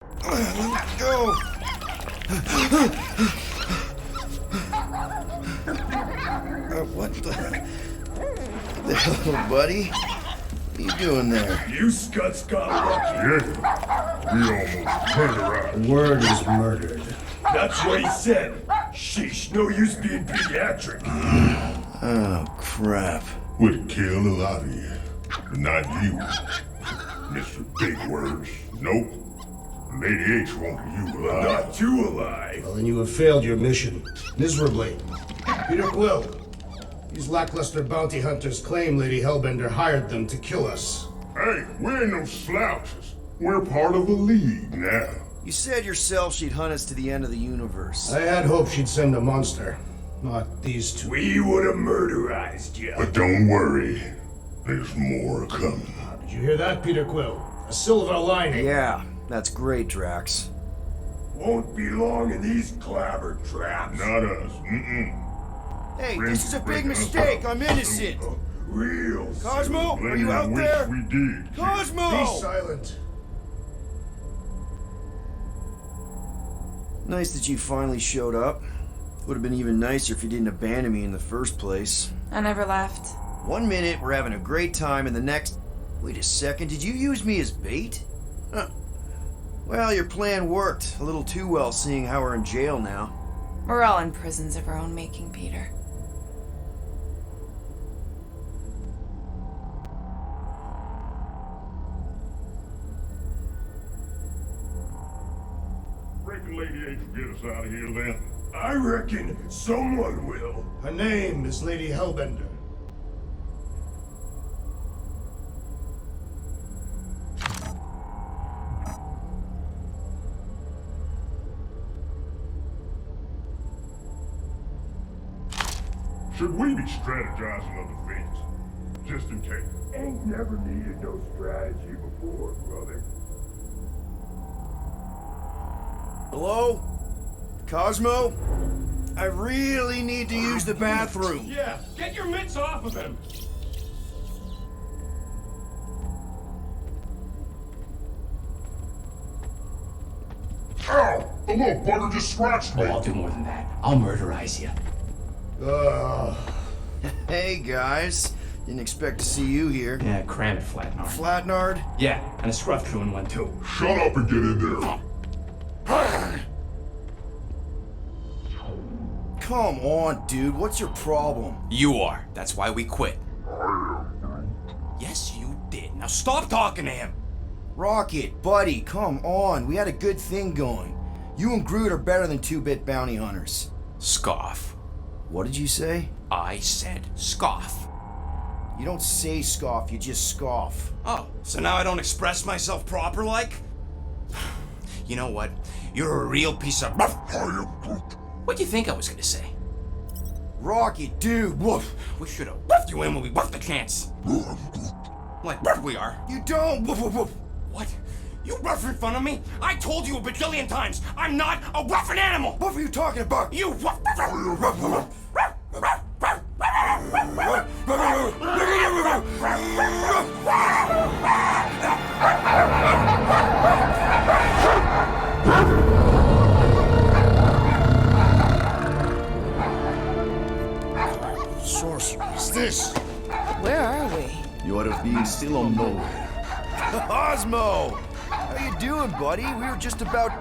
Go! What the hell, buddy? What are you doing there? You scuts got lucky. Yeah, we almost murdered. Word is murdered. That's what he said. Sheesh, no use being pediatric. Oh, crap. Would kill a lot of you, but not you, Mr. Big Words. Nope. Lady H wanted you alive. Not too alive. Well, then you have failed your mission. Miserably. Peter Quill. These lackluster bounty hunters claim Lady Hellbender hired them to kill us. Hey, we ain't no slouches. We're part of a league now. You said yourself she'd hunt us to the end of the universe. I had hoped she'd send a monster. Not these two. We would have murderized you. But don't worry, there's more coming. Did you hear that, Peter Quill? A silver lining. Yeah, that's great, Drax. Won't be long in these clabber traps. Not us. Mm-mm. Hey, this is a big mistake. I'm innocent. Real. Cosmo, are Plenty you out wish there? we did. Cosmo! Be silent. Nice that you finally showed up. Would have been even nicer if you didn't abandon me in the first place. I never left. 1 minute, we're having a great time, and the next... Wait a second, did you use me as bait? Huh. Well, your plan worked. A little too well, seeing how we're in jail now. We're all in prisons of our own making, Peter. Reckon Lady H will get us out of here then. I reckon someone will. Her name is Lady Hellbender. Should we be strategizing on defense? Just in case. Ain't never needed no strategy before, brother. Hello? Cosmo? I really need to use the bathroom. Yeah, get your mitts off of him. Ow! The little bugger just scratched me. Oh, I'll do more than that. I'll murderize you. Hey, guys. Didn't expect to see you here. Yeah, cram it, Flatnard. Flatnard? Yeah, and a scruff crew in one too. Shut up and get in there. Come on, dude. What's your problem? You are. That's why we quit. Yes, you did. Now stop talking to him. Rocket, buddy, come on. We had a good thing going. You and Groot are better than two-bit bounty hunters. Scoff. What did you say? I said scoff. You don't say scoff, you just scoff. Oh, so now I don't express myself proper like? You know what? You're a real piece of... What do you think I was gonna say? Rocket, dude, woof. We should have woofed you in when we woofed the chance. Like woof we are. You don't, woof, woof, woof. What? You rough in front of me? I told you a bajillion times, I'm not a rough animal! What are you talking about? You rough... Sorcerer's this? Where are we? You ought to be still on nowhere. Cosmo! How you doing, buddy? We were just about...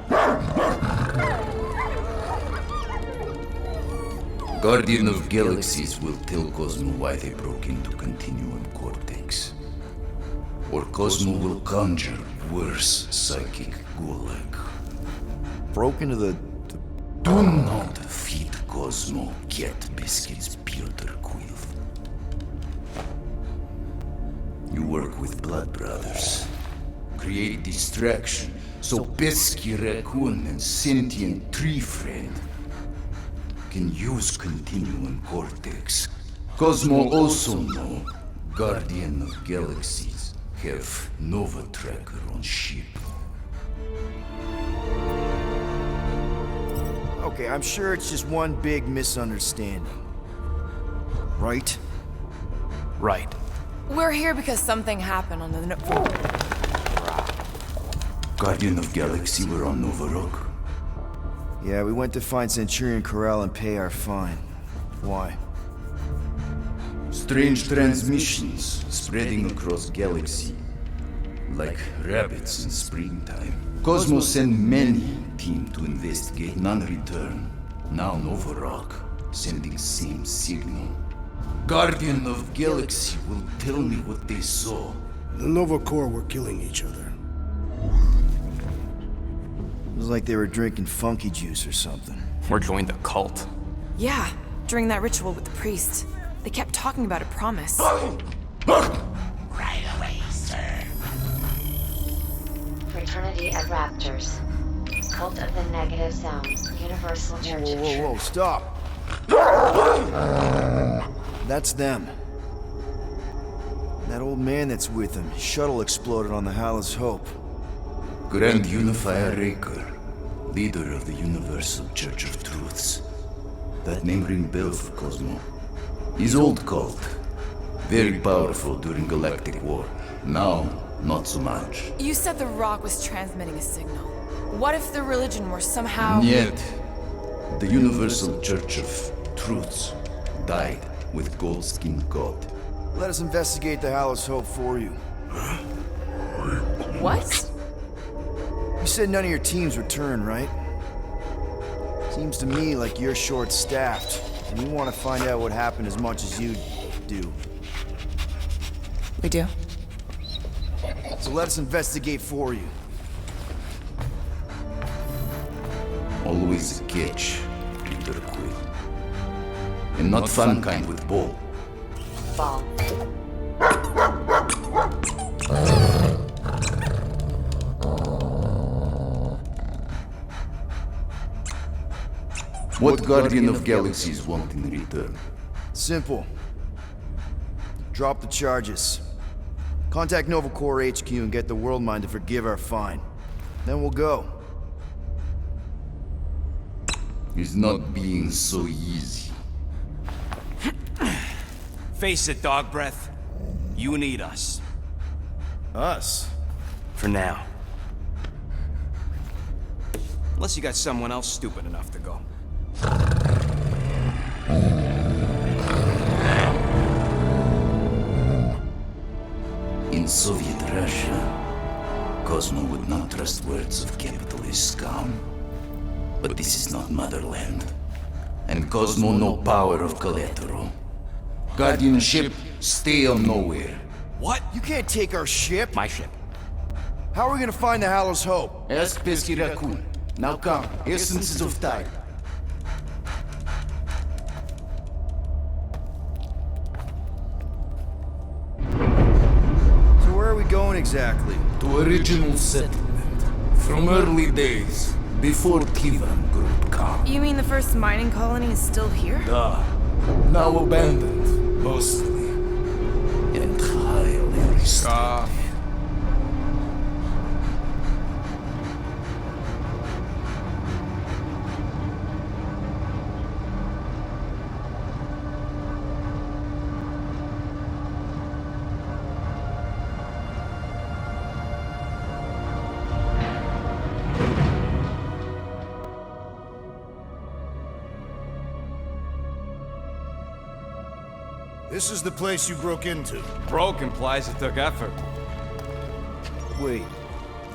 Guardian of Galaxies will tell Cosmo why they broke into Continuum Cortex. Or Cosmo will conjure worse psychic gulag. Broke into the... Do not feed Cosmo cat biscuits, Peter Quill. You work with Blood Brothers. Create distraction so pesky raccoon and sentient tree friend can use Continuum Cortex. Cosmo also know Guardian of Galaxies have Nova Tracker on ship. Okay, I'm sure it's just one big misunderstanding. Right? Right. We're here because something happened on the... Guardian of Galaxy were on Nova Rock. Yeah, we went to find Centurion Corral and pay our fine. Why? Strange transmissions spreading across galaxy. Like rabbits in springtime. Cosmos sent many team to investigate, none return. Now Nova Rock sending same signal. Guardian of Galaxy will tell me what they saw. The Nova Corps were killing each other. It was like they were drinking funky juice or something. Or joined the cult. Yeah, during that ritual with the priest. They kept talking about a promise. Right away, sir. Fraternity of Raptors. Cult of the Negative Zone. Universal Church of Whoa, stop! That's them. That old man that's with them. His shuttle exploded on the Hallis Hope. Grand Unifier Raker, leader of the Universal Church of Truths. That name ring bell for Cosmo. His old cult. Very powerful during Galactic War. Now, not so much. You said the rock was transmitting a signal. What if the religion were somehow... Yet, the Universal Church of Truths died with gold-skinned God. Let us investigate the Hallis Hope for you. What? You said none of your teams return, right? Seems to me like you're short-staffed, and you want to find out what happened as much as you do. We do. So let us investigate for you. Always a catch, Peter Quill. And not fun kind with ball. Ball. What Guardian of Galaxies want in return? Simple. Drop the charges. Contact Nova Corps HQ and get the World Mind to forgive our fine. Then we'll go. It's not being so easy. Face it, dog breath. You need us. Us? For now. Unless you got someone else stupid enough to go. In Soviet Russia, Cosmo would not trust words of capitalist scum. But this is not motherland. And Cosmo no power of collateral. Guardianship, stay on nowhere. What? You can't take our ship! My ship. How are we gonna find the Hallis Hope? Ask Pesky Raccoon. Now come, essences of time. So where are we going exactly? To original settlement. From early days, before Tivan Group come. You mean the first mining colony is still here? Now abandoned, mostly. And highly restricted. This is the place you broke into. Broke implies it took effort. Wait,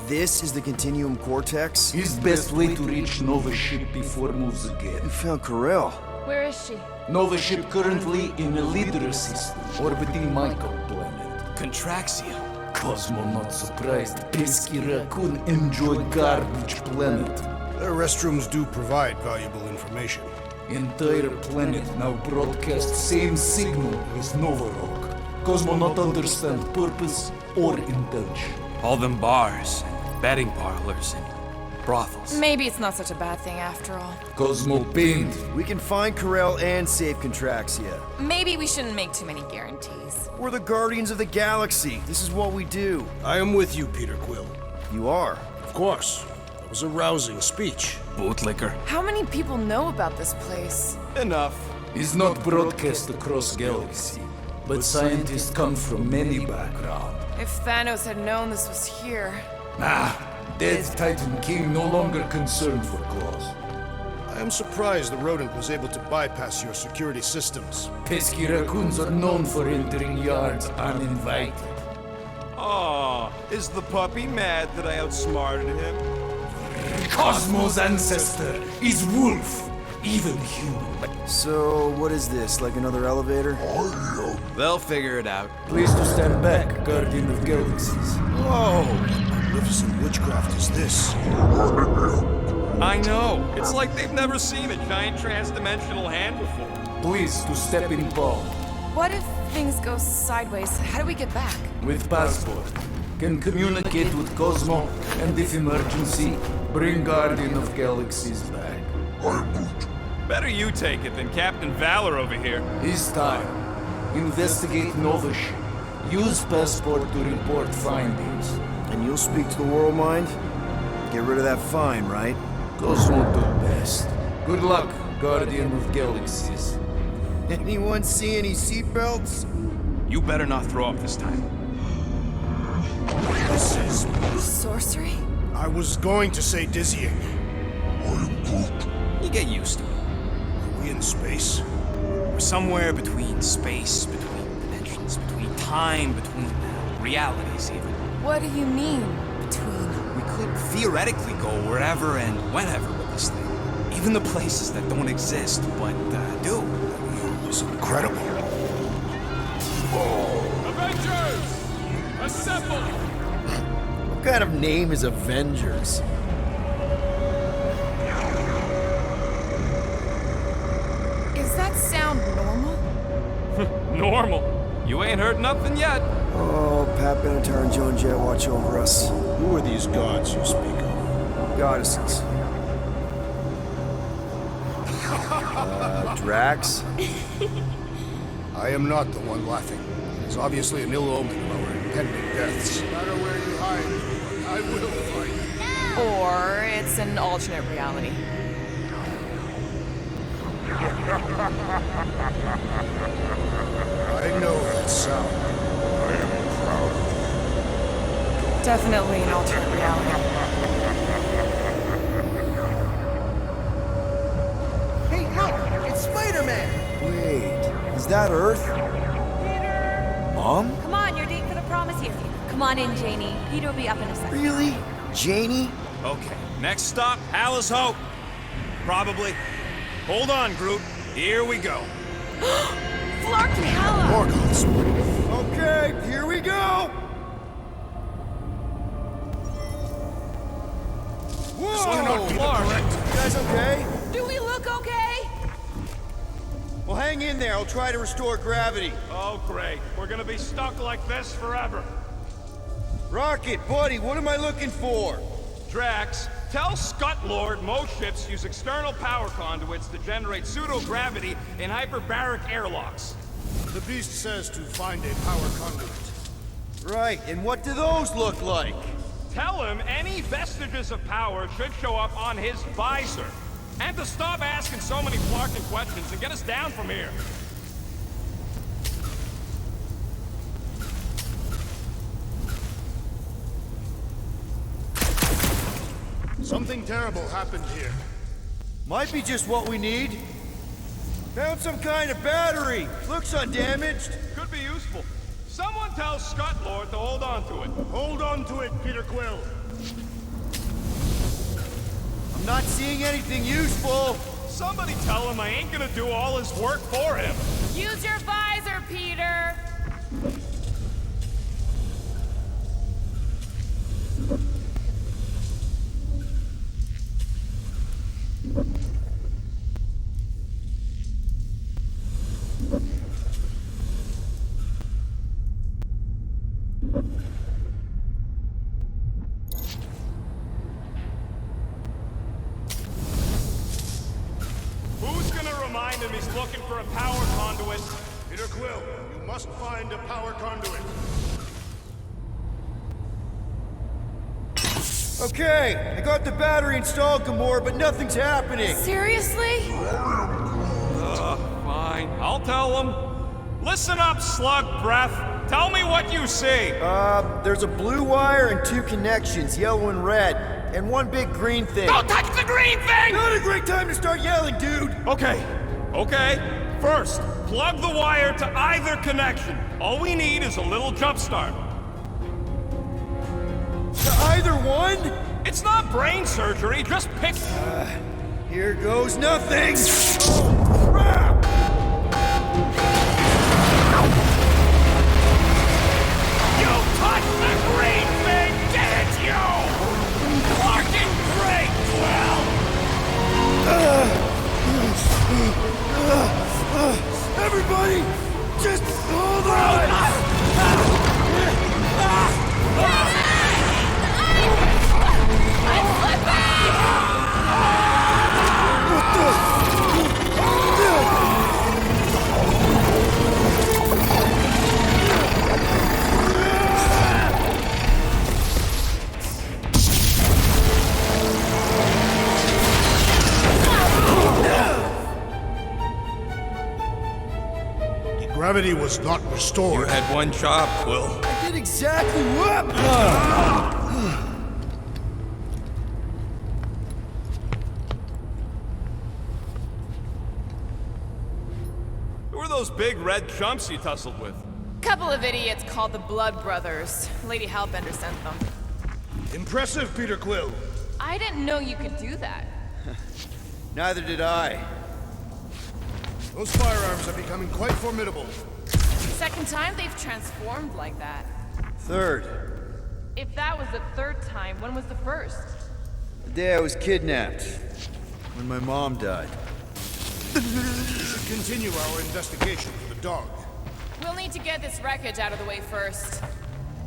this is the Continuum Cortex? His best way to reach Nova ship before moves again. You found Corel. Where is she? Nova ship currently in a leader system, orbiting Michael planet. Contraxia. Cosmo not surprised. Pesky Raccoon enjoy garbage planet. Their restrooms do provide valuable information. Entire planet now broadcast same signal as Nova Rock. Cosmo not understand purpose or intention. All them bars, and betting parlors, and brothels. Maybe it's not such a bad thing after all. Cosmo pained. We can find Corel and save Contraxia. Maybe we shouldn't make too many guarantees. We're the Guardians of the Galaxy. This is what we do. I am with you, Peter Quill. You are. Of course. That was a rousing speech. Bootlicker. How many people know about this place? Enough. Is not broadcast across galaxy, but scientists come from many backgrounds. If Thanos had known this was here... Dead Titan King no longer concerned for cause. I am surprised the rodent was able to bypass your security systems. Pesky raccoons are known for entering yards uninvited. Oh, is the puppy mad that I outsmarted him? Cosmo's ancestor is wolf, even human. So, what is this? Like another elevator? They'll figure it out. Please to stand back, Guardian of Galaxies. Whoa! What magnificent witchcraft is this? I know. It's like they've never seen a giant trans-dimensional hand before. Please to step in palm. What if things go sideways? How do we get back? With passport. Can communicate with Cosmo, and if emergency, bring Guardian of Galaxies back. Better you take it than Captain Valor over here. This time, investigate Nova ship. Use passport to report findings. And you'll speak to the World Mind? Get rid of that fine, right? Cosmo do best. Good luck, Guardian of Galaxies. Anyone see any seatbelts? You better not throw up this time. This is... Sorcery? I was going to say dizzying. You get used to it. Are we in space? We're somewhere between space, between dimensions, between time, between realities even. What do you mean, between? We could theoretically go wherever and whenever with this thing. Even the places that don't exist, but do. It's incredible. Avengers! Assemble! What kind of name is Avengers? Is that sound normal? Normal. You ain't heard nothing yet. Oh, Pat Benatar and Joan Jett watch over us. Who are these gods you speak of? Goddesses. Drax? I am not the one laughing. It is obviously an ill omen of our impending deaths. No matter where you hide, I will find you. Or it's an alternate reality. I know that sound. I am proud. Definitely an alternate reality. Hey, look! It's Spider-Man! Wait, is that Earth? Mom? Come on, you're date for the promise here. Come on in, Janie. Peter will be up in a second. Really? Janie? Okay, next stop, Alice Hope. Probably. Hold on, Groot. Here we go. Flark and Hella! Morgoth's. Okay, here we go! Whoa! You guys okay? Do we look okay? Well, hang in there. I'll try to restore gravity. Oh, great. We're gonna be stuck like this forever. Rocket, buddy, what am I looking for? Drax, tell Scut Lord most ships use external power conduits to generate pseudo-gravity in hyperbaric airlocks. The beast says to find a power conduit. Right, and what do those look like? Tell him any vestiges of power should show up on his visor. And to stop asking so many flarking questions and get us down from here. Something terrible happened here. Might be just what we need. Found some kind of battery. Looks undamaged. Could be useful. Someone tell Scut Lord to hold on to it. Hold on to it, Peter Quill. I'm not seeing anything useful. Somebody tell him I ain't gonna do all his work for him. Use your visor, Peter! Who's gonna remind him he's looking for a power conduit? Peter Quill, you must find a power conduit. Okay, I got the battery installed, Gamora, but nothing's happening. Seriously? Fine. I'll tell him. Listen up, slug breath. Tell me what you see! There's a blue wire and 2 connections, yellow and red, and 1 big green thing. Don't touch the green thing! Not a great time to start yelling, dude! Okay. First, plug the wire to either connection. All we need is a little jump start. To either one? It's not brain surgery, just pick... Here goes nothing! Oh, crap! You touched the green thing, didn't you? Fucking great, Quill! Everybody, just hold on! Gravity was not restored. You had one job, Quill. I did exactly what? Who are those big red chumps you tussled with? Couple of idiots called the Blood Brothers. Lady Hellbender sent them. Impressive, Peter Quill. I didn't know you could do that. Neither did I. Those firearms are becoming quite formidable. Second time they've transformed like that. Third, If that was the third time, when was the first? the day I was kidnapped. When my mom died. We should continue our investigation of the dog. We'll need to get this wreckage out of the way first.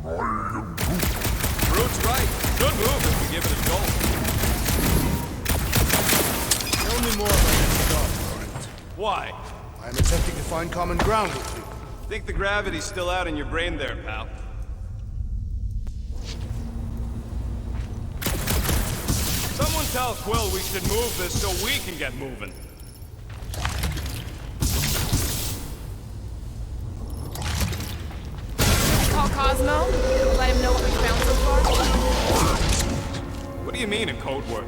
Groot's right. Should move if we give it a jolt. Tell me more about this dog, Laurent. Why? I am attempting to find common ground with you. Think the gravity's still out in your brain there, pal. Someone tell Quill we should move this so we can get moving. Call Cosmo? Let him know what we found so far? What do you mean, a code word?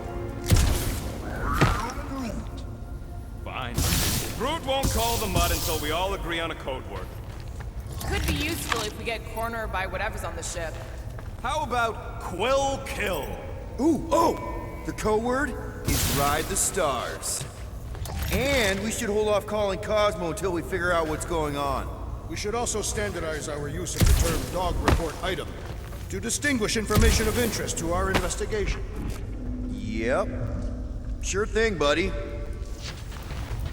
Fine. Groot won't call the mud until we all agree on a code word. Could be useful if we get cornered by whatever's on the ship. How about Quill Kill? Ooh, oh! The code word is Ride the Stars. And we should hold off calling Cosmo until we figure out what's going on. We should also standardize our use of the term dog report item to distinguish information of interest to our investigation. Yep. Sure thing, buddy.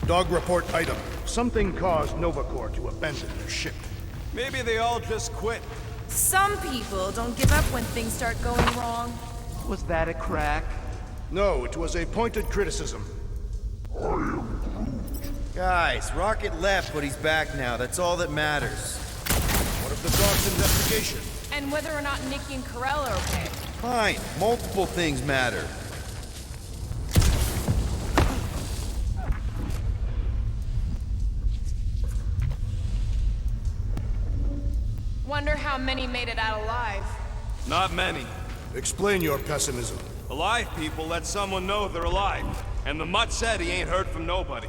Dog report item. Something caused Nova Corps to abandon their ship. Maybe they all just quit. Some people don't give up when things start going wrong. Was that a crack? No, it was a pointed criticism. Guys, Rocket left, but he's back now. That's all that matters. What of the dog's investigation? And whether or not Nikki and Corell are okay. Fine. Multiple things matter. Wonder how many made it out alive. Not many. Explain your pessimism. Alive people let someone know they're alive. And the mutt said he ain't heard from nobody.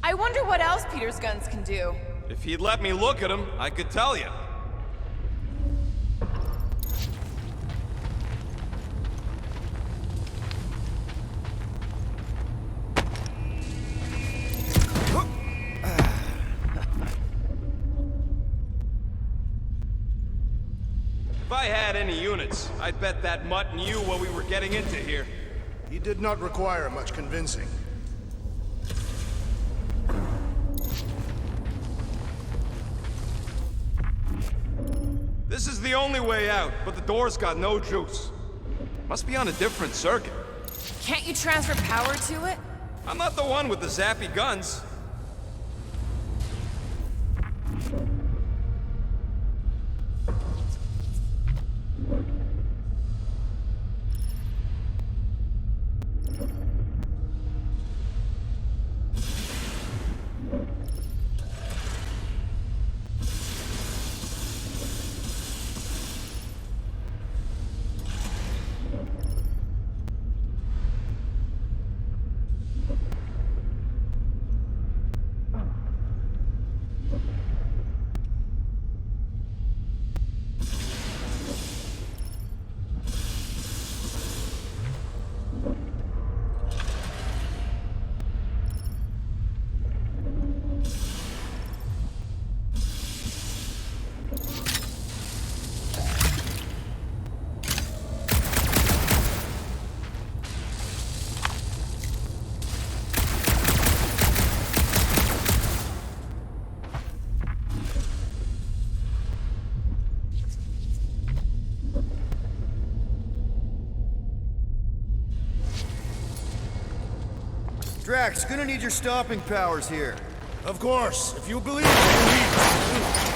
I wonder what else Peter's guns can do. If he'd let me look at him, I could tell you. If I had any units, I'd bet that mutt knew what we were getting into here. He did not require much convincing. This is the only way out, but the door's got no juice. Must be on a different circuit. Can't you transfer power to it? I'm not the one with the zappy guns. Drax, gonna need your stomping powers here. Of course, if you believe, believe.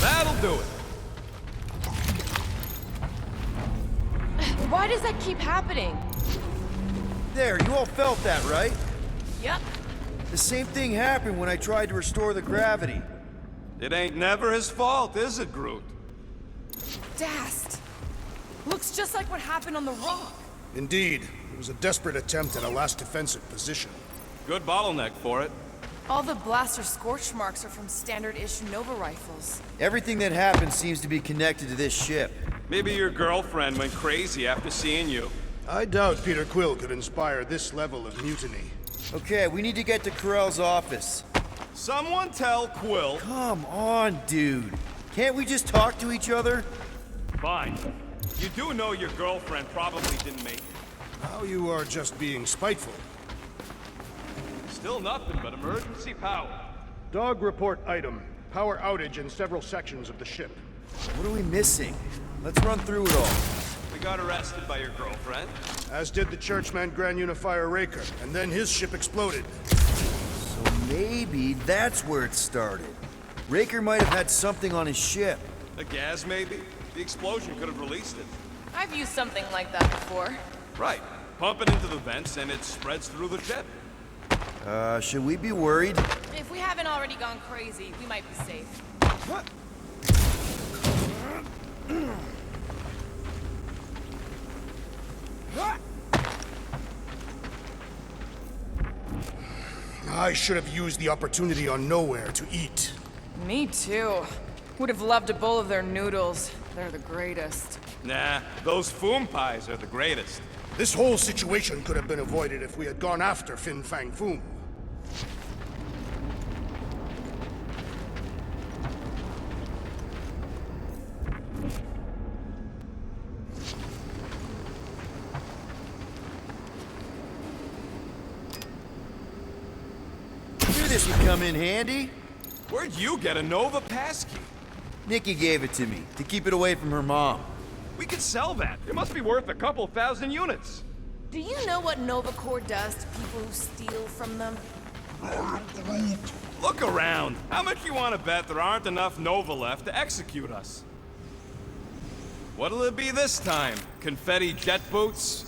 That'll do it. Why does that keep happening? There, you all felt that, right? Yep. The same thing happened when I tried to restore the gravity. It ain't never his fault, is it, Groot? Dast. Looks just like what happened on the rock. Indeed, it was a desperate attempt at a last defensive position. Good bottleneck for it. All the blaster scorch marks are from standard-issue Nova rifles. Everything that happened seems to be connected to this ship. Maybe your girlfriend went crazy after seeing you. I doubt Peter Quill could inspire this level of mutiny. Okay, we need to get to Carell's office. Someone tell Quill. Come on, dude. Can't we just talk to each other? Fine. You do know your girlfriend probably didn't make it. Now you are just being spiteful. Still nothing but emergency power. Dog report item. Power outage in several sections of the ship. What are we missing? Let's run through it all. We got arrested by your girlfriend. As did the churchman Grand Unifier Raker, and then his ship exploded. So maybe that's where it started. Raker might have had something on his ship. A gas, maybe? The explosion could have released it. I've used something like that before. Right. Pump it into the vents and it spreads through the ship. Should we be worried? If we haven't already gone crazy, we might be safe. What? I should have used the opportunity on Nowhere to eat. Me too. Would have loved a bowl of their noodles. They're the greatest. Nah, those foom pies are the greatest. This whole situation could have been avoided if we had gone after Fin Fang Foom. Knew this would come in handy. Where'd you get a Nova passkey? Nikki gave it to me, to keep it away from her mom. We could sell that. It must be worth a couple thousand units. Do you know what Nova Corps does to people who steal from them? Look around. How much you want to bet there aren't enough Nova left to execute us? What'll it be this time? Confetti jet boots?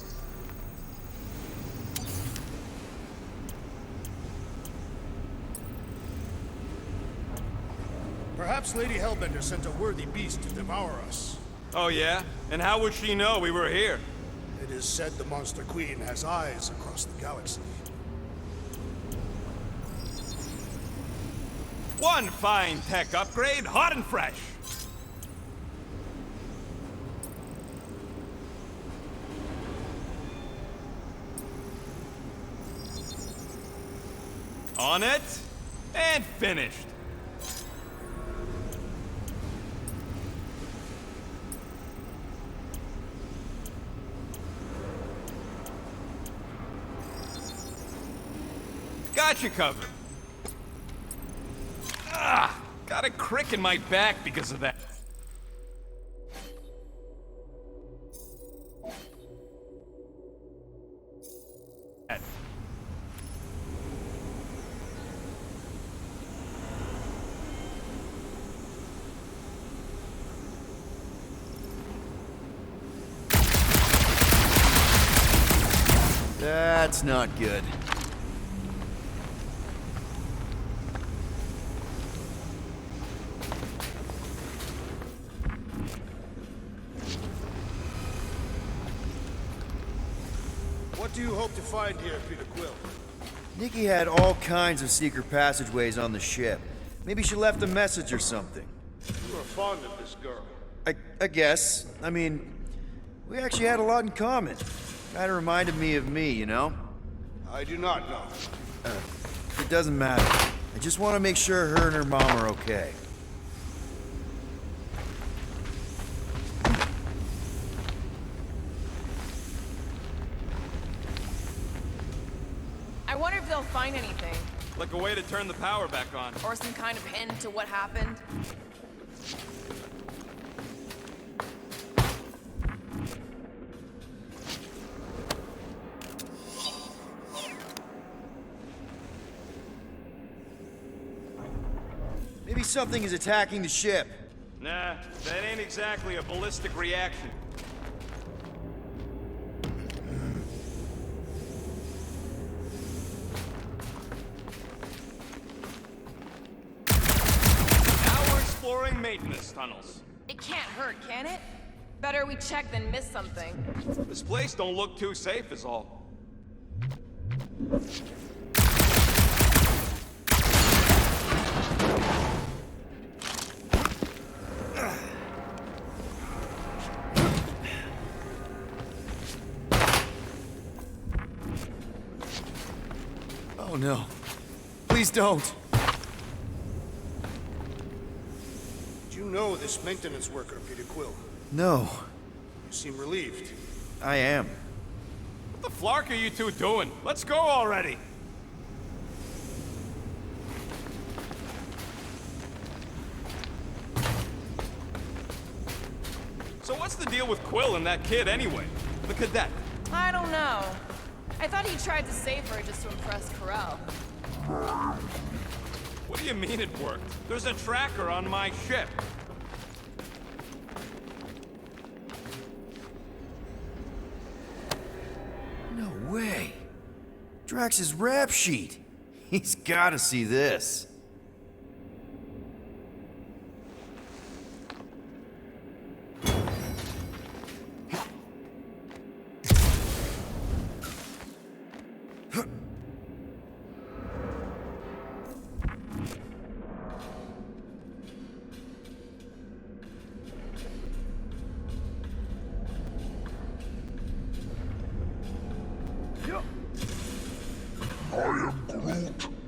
Perhaps Lady Hellbender sent a worthy beast to devour us. Oh yeah? And how would she know we were here? It is said the Monster Queen has eyes across the galaxy. One fine tech upgrade, hot and fresh. On it, and finished. Got you covered. Ah, got a crick in my back because of that. That's not good. What do you hope to find here, Peter Quill? Nikki had all kinds of secret passageways on the ship. Maybe she left a message or something. You are fond of this girl. I guess. I mean, we actually had a lot in common. Kinda reminded me of me, you know? I do not know. It doesn't matter. I just want to make sure her and her mom are okay. I wonder if they'll find anything. Like a way to turn the power back on. Or some kind of hint to what happened. Maybe something is attacking the ship. Nah, that ain't exactly a ballistic reaction. Now we're exploring maintenance tunnels. It can't hurt, can it? Better we check than miss something. This place don't look too safe is all. Oh no. Please don't. Do you know this maintenance worker, Peter Quill? No. You seem relieved. I am. What the flark are you two doing? Let's go already! So what's the deal with Quill and that kid anyway? The cadet? I don't know. I thought he tried to save her just to impress Corel. What do you mean it worked? There's a tracker on my ship. No way. Drax's rap sheet. He's gotta see this.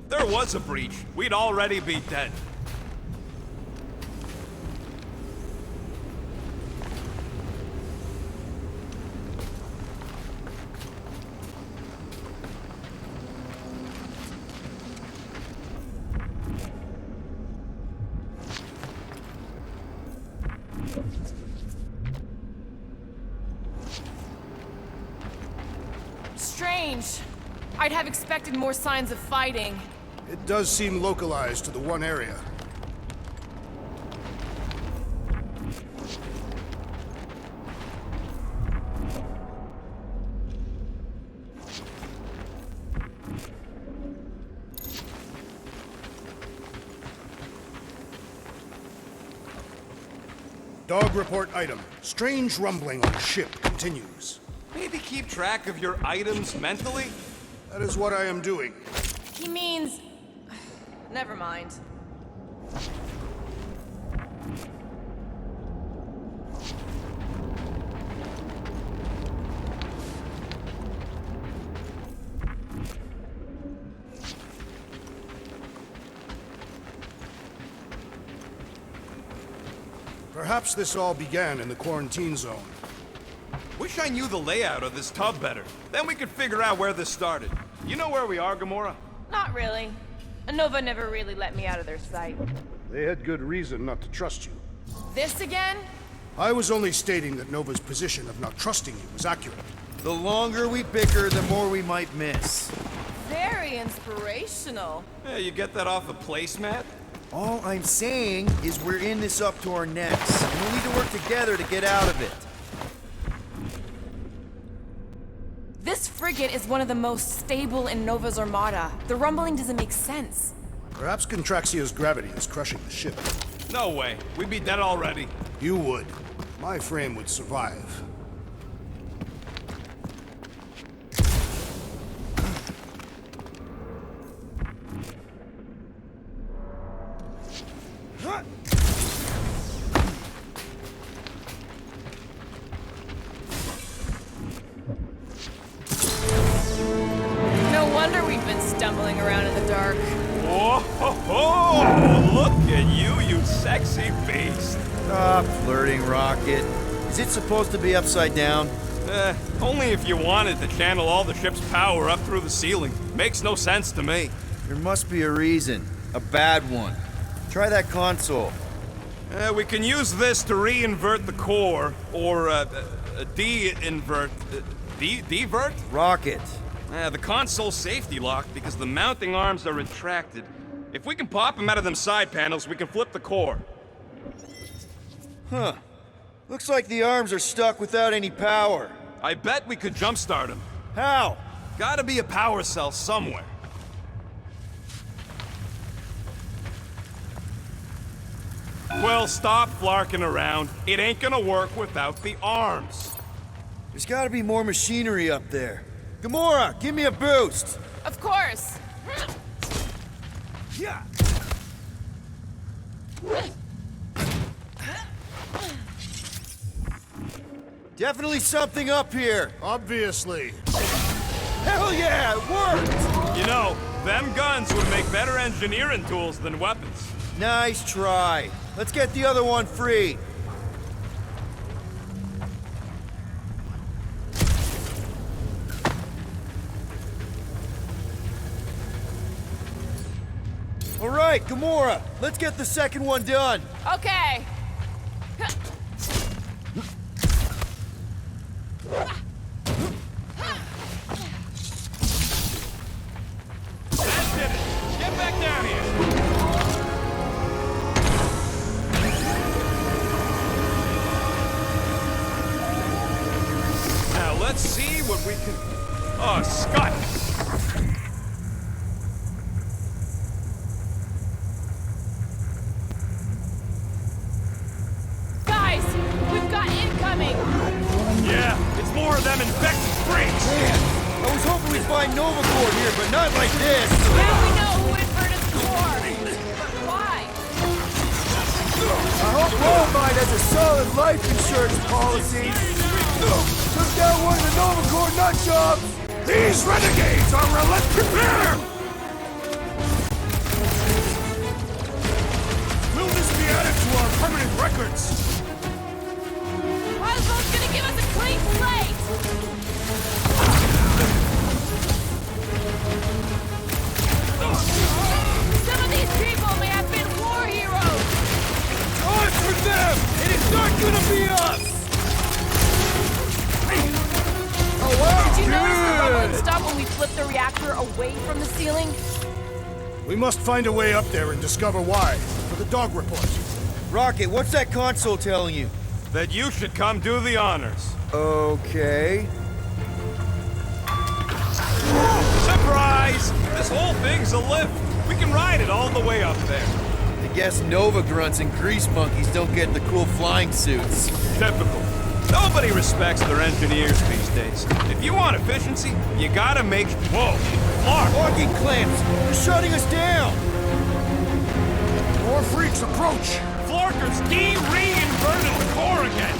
There was a breach. We'd already be dead. Strange. I'd have expected more signs of fighting. It does seem localized to the one area. Dog report item. Strange rumbling on ship continues. Maybe keep track of your items mentally? That is what I am doing. He means... Never mind. Perhaps this all began in the quarantine zone. Wish I knew the layout of this tub better. Then we could figure out where this started. You know where we are, Gamora? Not really. Nova never really let me out of their sight. They had good reason not to trust you. This again? I was only stating that Nova's position of not trusting you was accurate. The longer we bicker, the more we might miss. Very inspirational. Yeah, you get that off a placemat? All I'm saying is we're in this up to our necks, and we need to work together to get out of it. This frigate is one of the most stable in Nova's armada. The rumbling doesn't make sense. Perhaps Contraxia's gravity is crushing the ship. No way. We'd be dead already. You would. My frame would survive. No wonder we've been stumbling around in the dark. Whoa, ho, ho! Look at you, you sexy beast. Stop flirting, Rocket. Is it supposed to be upside down? Only if you wanted to channel all the ship's power up through the ceiling. Makes no sense to me. There must be a reason. A bad one. Try that console. We can use this to re-invert the core, or de-invert... Divert? Rocket. The console's safety locked because the mounting arms are retracted. If we can pop them out of them side panels, we can flip the core. Huh. Looks like the arms are stuck without any power. I bet we could jumpstart them. How? Gotta be a power cell somewhere. Well, stop flarking around. It ain't gonna work without the arms. There's gotta be more machinery up there. Gamora, give me a boost! Of course! Yeah. Definitely something up here. Obviously. Hell yeah, it worked! You know, them guns would make better engineering tools than weapons. Nice try. Let's get the other one free. All right, Gamora, let's get the second one done. Okay. That did it. Get back down here. Now let's see what we can... Oh, Scott! Guys, we've got incoming! Yeah, it's more of them infected freaks! Man, I was hoping we'd find Nova Corps here, but not like this. Now we know who inverted the core! But why? I hope Worldwide has a solid life insurance policy. Took down one of the Nova Corps nut jobs. These renegades are relentless. Prepare! Will this be added to our permanent records? Oswald's gonna give us a clean slate! Some of these people may have been war heroes! Time for them! It is not gonna be us! Oh, wow. Did you notice the rumbling stop when we flipped the reactor away from the ceiling? We must find a way up there and discover why. For the dog report. Rocket, what's that console telling you? That you should come do the honors. Okay. Surprise! This whole thing's a lift. We can ride it all the way up there. I guess Nova grunts and grease monkeys don't get the cool flying suits. Typical. Nobody respects their engineers these days. If you want efficiency, you gotta make... Whoa! Clark! Locking clamps! They're shutting us down! More freaks approach! Florker's de-reinverted the core again!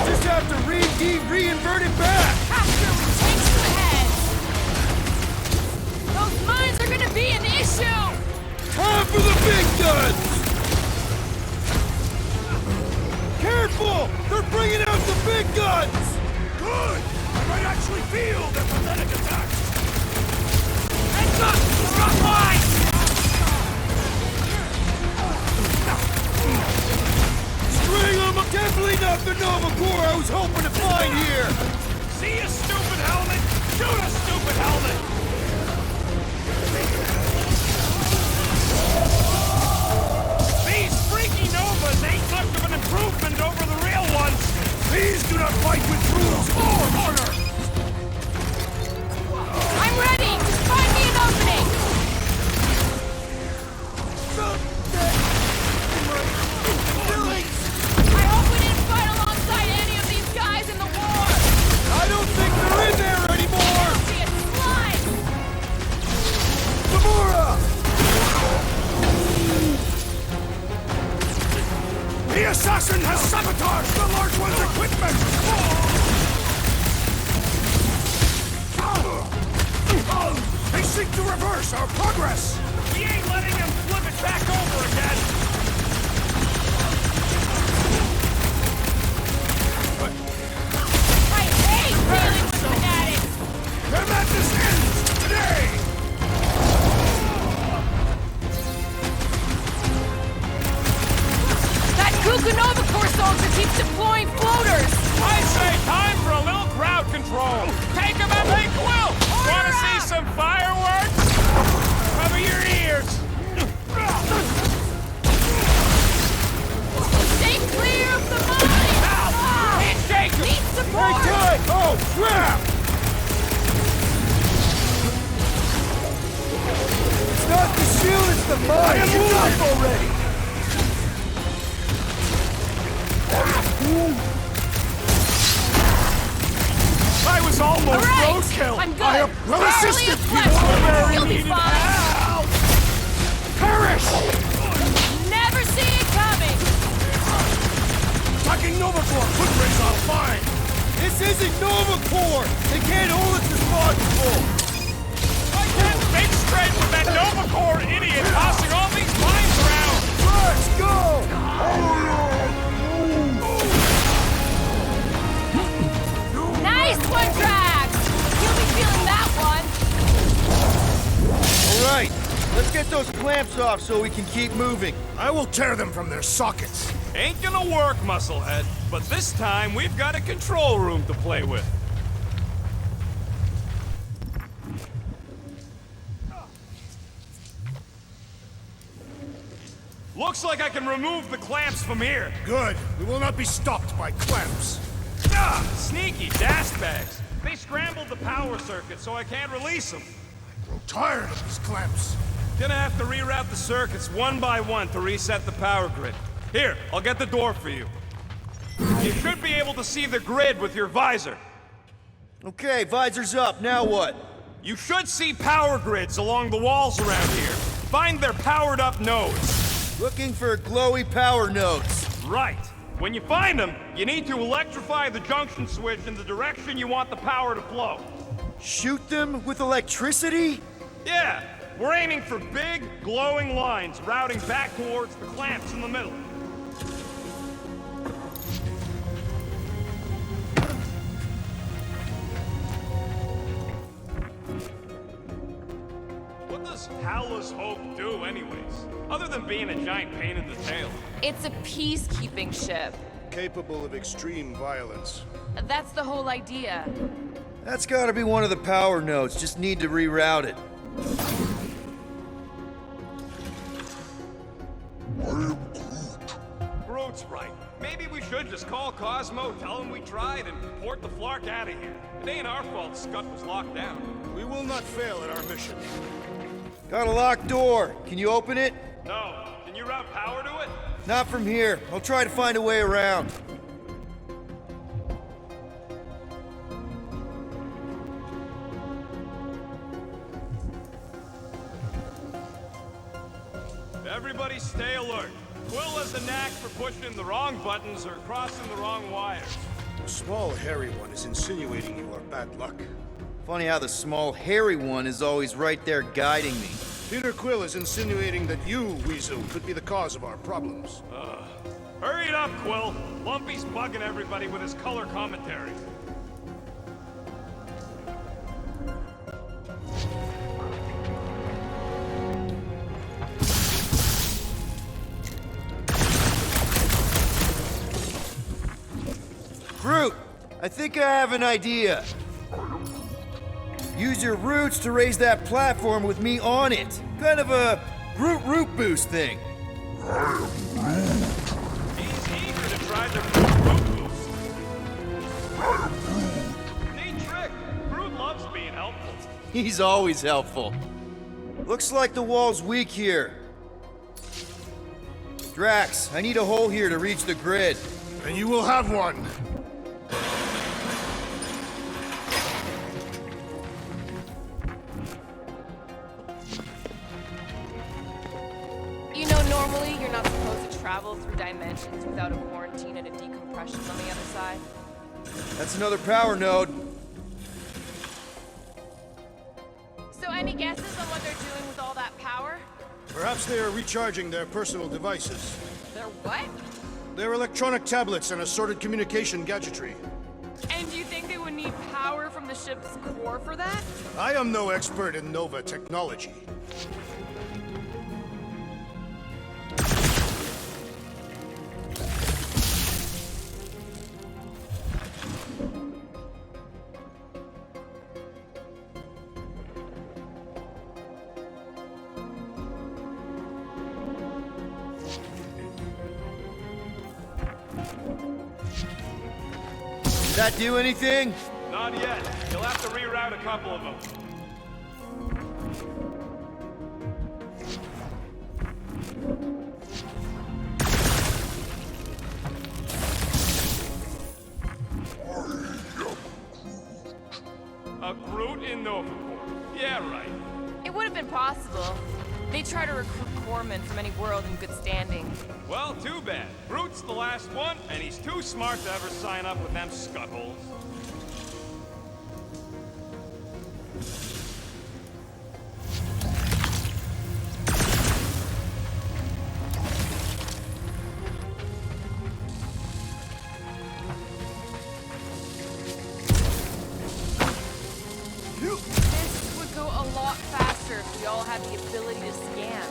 Just have to reinvert it back! After we take some heads! Those mines are gonna be an issue! Time for the big guns! Careful! They're bringing out the big guns! Good! I might actually feel their pathetic attacks! Heads up! Stop line! String them! Definitely not the Nova Corps I was hoping to find here! See a stupid helmet? Shoot a stupid helmet! These freaky Novas ain't much of an improvement over the real ones! Please do not fight with rules or honor! assassin has sabotaged the large one's equipment! They seek to reverse our progress! We ain't letting him flip it back over again! I hate dealing with fanatics! Their madness ends today! That Kukunova Corps soldier keeps deploying floaters! I say time for a little crowd control! Take him up, hey, Quill! Wanna see some fireworks? Cover your ears! Stay clear of the mine! Can't shake him! Need support! Oh, crap! It's not the shield, it's the mine! Get up already! I was almost Alright! roadkill! I'm good! I have well Barely assisted, a flesh! You'll be fine! Perish! Never see it coming! Attacking Nova Corps footprints on fine! This isn't Nova Corps! They can't hold us responsible! I can't think straight with that Nova Corps idiot tossing all these mines around! Let's go! Nice one, Drax! You'll be feeling that one! Alright, let's get those clamps off so we can keep moving. I will tear them from their sockets. Ain't gonna work, Musclehead. But this time, we've got a control room to play with. Looks like I can remove the clamps from here. Good. We will not be stopped by clamps. Ah, sneaky dashbags. They scrambled the power circuit, so I can't release them. I'm tired of these clamps. Gonna have to reroute the circuits one by one to reset the power grid. Here, I'll get the door for you. You should be able to see the grid with your visor. Okay, visor's up, now what? You should see power grids along the walls around here. Find their powered up nodes. Looking for glowy power nodes. Right. When you find them, you need to electrify the junction switch in the direction you want the power to flow. Shoot them with electricity? Yeah, we're aiming for big, glowing lines routing back towards the clamps in the middle. What does Howler's Hope do anyways? Other than being a giant pain in the tail. It's a peacekeeping ship. Capable of extreme violence. That's the whole idea. That's gotta be one of the power nodes, just need to reroute it. Groot's right. Maybe we should just call Cosmo, tell him we tried, and port the Flark out of here. It ain't our fault Scud was locked down. We will not fail at our mission. Got a locked door. Can you open it? No. Can you route power to it? Not from here. I'll try to find a way around. Everybody stay alert. Quill has a knack for pushing the wrong buttons or crossing the wrong wires. The small, hairy one is insinuating you are bad luck. Funny how the small, hairy one is always right there guiding me. Peter Quill is insinuating that you, Weasel, could be the cause of our problems. Hurry it up, Quill. Lumpy's bugging everybody with his color commentary. Groot, I think I have an idea. Use your roots to raise that platform with me on it. Kind of a Groot root boost thing. He's eager to try the Groot boost. Neat trick. Groot loves being helpful. He's always helpful. Looks like the wall's weak here. Drax, I need a hole here to reach the grid. And you will have one. You know, normally you're not supposed to travel through dimensions without a warning. quarantine and a decompression on the other side. That's another power node. So any guesses on what they're doing with all that power? Perhaps they are recharging their personal devices. They're what? Their electronic tablets and assorted communication gadgetry. And do you think they would need power from the ship's core for that? I am no expert in Nova technology. Did that do anything? Not yet. You'll have to reroute a couple of them. A Groot in Nova Corps. Yeah, right. It would have been possible. They try to recruit corpsmen from any world in good standing. Well, too bad. Groot's the last one, and he's too smart to ever sign up with them scuttholes. This would go a lot faster if we all had the ability to scan.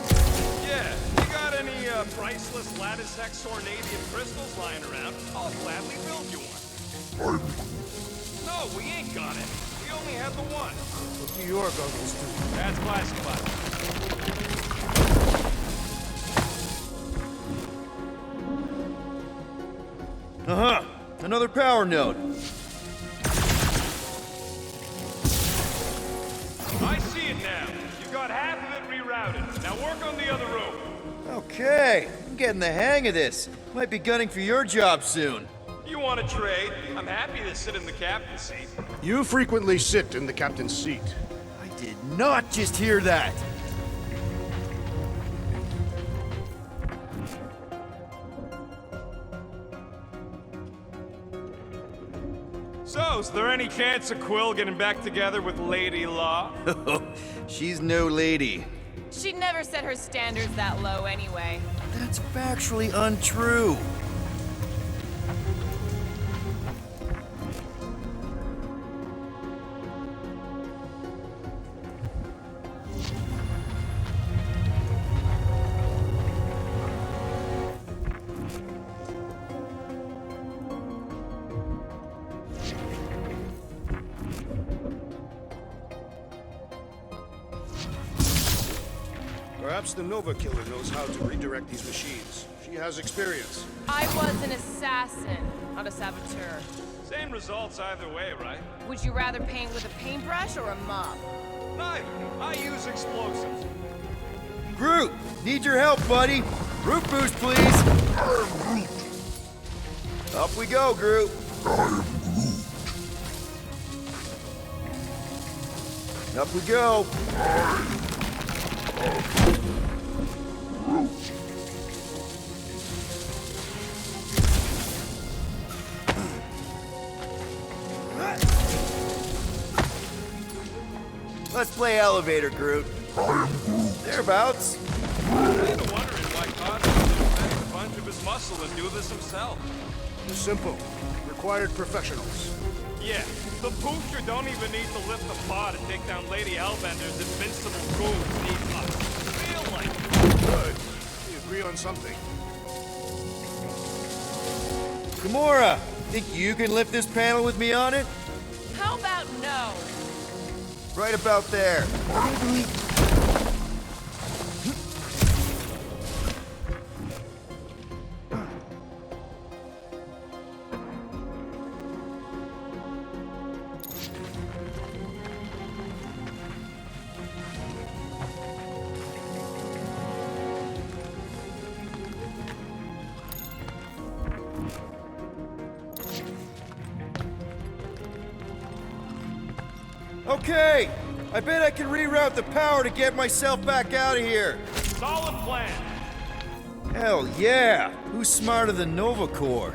Yeah, you got any priceless lattice-X Sornadian crystals lying around? I'll gladly build you one. No, we ain't got it. We only have the one. What do your goggles do? That's classified. Uh-huh. Another power node. I see it now. You got half of it rerouted. Now work on the other room. Okay, I'm getting the hang of this. Might be gunning for your job soon. You want to trade? I'm happy to sit in the captain's seat. You frequently sit in the captain's seat. I did not just hear that. So, is there any chance of Quill getting back together with Lady Law? She's no lady. She'd never set her standards that low anyway. That's factually untrue. Perhaps the Nova Killer knows how to redirect these machines. She has experience. I was an assassin, not a saboteur. Same results either way, right? Would you rather paint with a paintbrush or a mop? Neither. I use explosives. Groot, need your help, buddy. Roof boost, please. Up we go, Groot. Up we go. Let's play elevator, Groot. Thereabouts. I'm kind of wondering why Cosmo didn't bend a bunch of his muscle and do this himself. Simple. Required professionals. Yeah, the poocher don't even need to lift the pod and take down Lady Hellbender's invincible goons need us. Feel like it. Good. We agree on something. Gamora, think you can lift this panel with me on it? How about no? Right about there. Okay, I bet I can reroute the power to get myself back out of here. Solid plan. Hell yeah! Who's smarter than Nova Corps?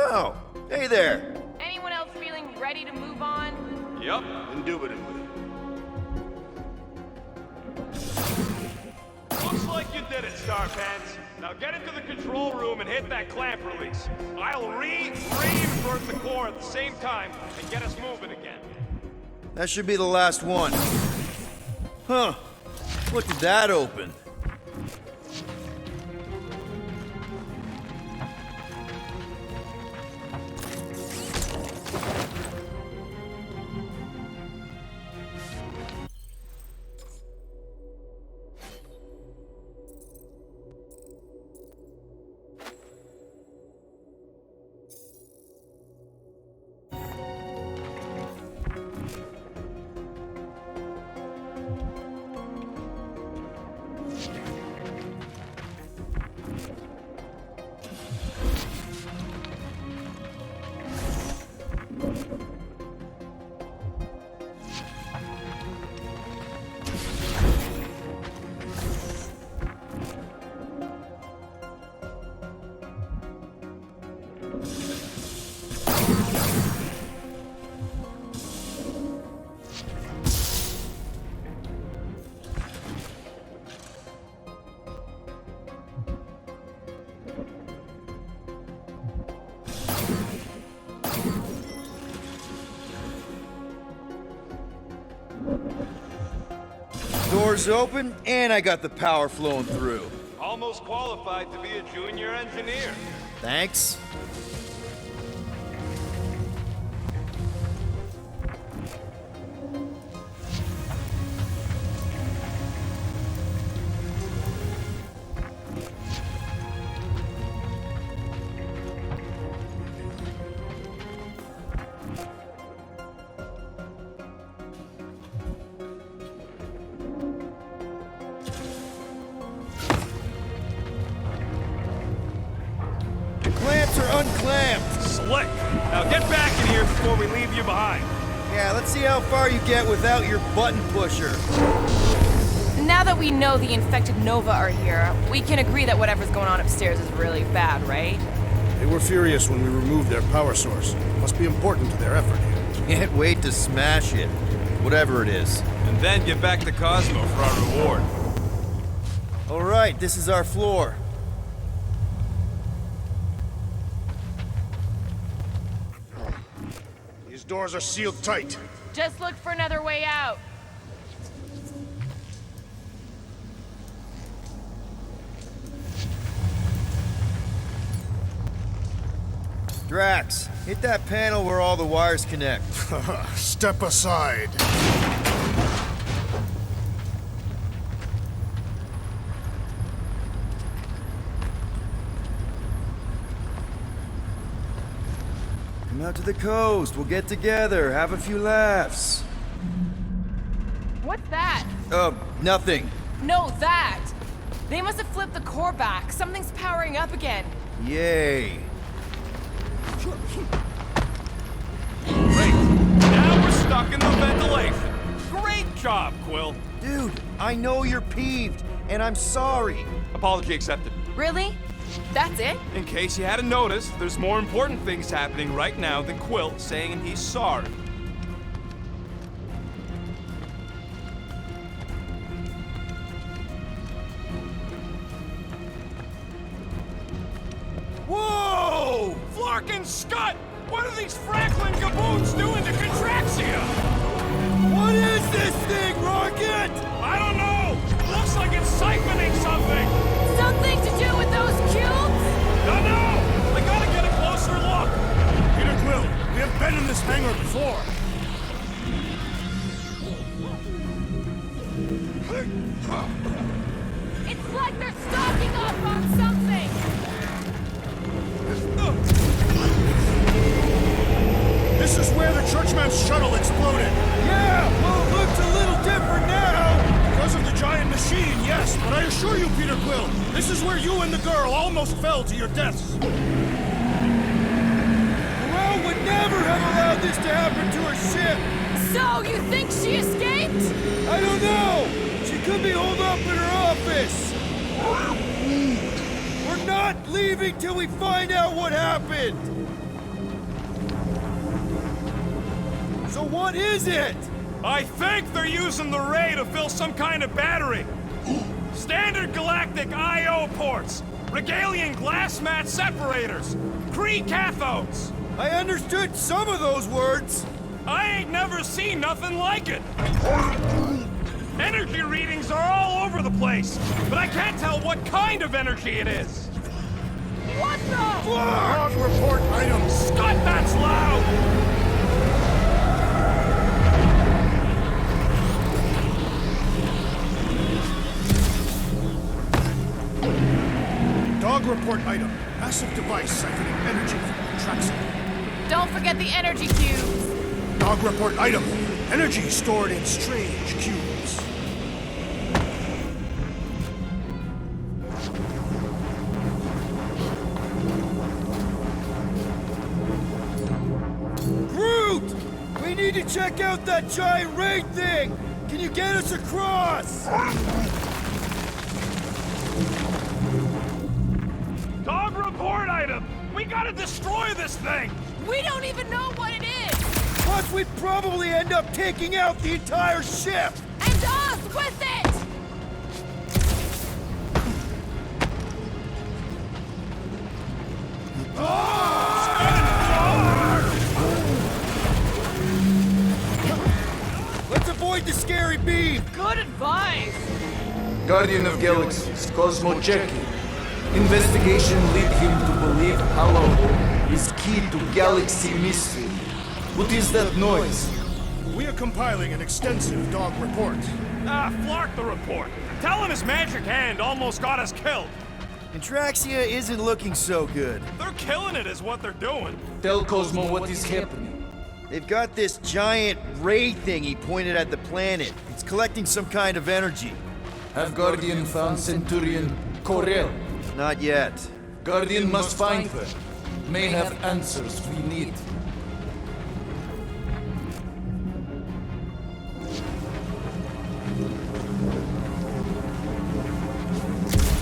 Oh, hey there. Anyone else feeling ready to move on? Yep. Indubitably. Looks like you did it, Starpants. Now get into the control room and hit that clamp release. I'll reinvert the core at the same time and get us moving again. That should be the last one. Huh. What did that open? Doors open, and I got the power flowing through. Almost qualified to be a junior engineer. Thanks. Clamps are unclamped. Slick. Now get back in here before we leave you behind. Yeah, let's see how far you get without your button pusher. Now that we know the infected Nova are here, we can agree that whatever's going on upstairs is really bad, right? They were furious when we removed their power source. Must be important to their effort here. Can't wait to smash it. Whatever it is. And then get back to Cosmo for our reward. All right, this is our floor. These doors are sealed tight. Just look for another way out. Drax, hit that panel where all the wires connect. Step aside. Come out to the coast. We'll get together, have a few laughs. What's that? Nothing. No, that! They must have flipped the core back. Something's powering up again. Yay. Great. Now we're stuck in the ventilation. Great job, Quill. Dude, I know you're peeved, and I'm sorry. Apology accepted. Really? That's it? In case you hadn't noticed, there's more important things happening right now than Quill saying he's sorry. Whoa! Flarkin' Scud! What are these Franklin gaboons doing to Contraxia? What is this thing, Rocket? I don't know! Looks like it's siphoning something! Something to do with those cubes? floor. It's like they're stocking up on something! This is where the Churchman's shuttle exploded. Yeah, well, it looks a little different now. Because of the giant machine, yes, but I assure you, Peter Quill, this is where you and the girl almost fell to your deaths. Morale would never have allowed this to happen to her ship. So, you think she escaped? I don't know. She could be holed up in her office. We're not leaving till we find out what happened. So what is it? I think they're using the ray to fill some kind of battery. Standard galactic I.O. ports, Regalian glass mat separators, Kree cathodes. I understood some of those words. I ain't never seen nothing like it. Energy readings are all over the place, but I can't tell what kind of energy it is. What the? Log report items. Scott, that's loud! Dog report item. Massive device siphoning energy from Traxxas. Don't forget the energy cubes. Dog report item. Energy stored in strange cubes. Groot! We need to check out that giant raid thing! Can you get us across? Dog report item! We gotta destroy this thing! We don't even know what it is! Plus, we'd probably end up taking out the entire ship! And us with it! Let's avoid the scary beam! Good advice! Guardian of Galaxies, Cosmo Checky. Investigation lead him to believe Hollow is key to galaxy mystery. What is that noise? We are compiling an extensive dog report. Flark the report. Tell him his magic hand almost got us killed. Intraxia isn't looking so good. They're killing it is what they're doing. Tell Cosmo what is happening. They've got this giant ray thingy pointed at the planet. It's collecting some kind of energy. Have Guardian found Centurion Corel? Not yet. Guardian must find her. May have answers we need.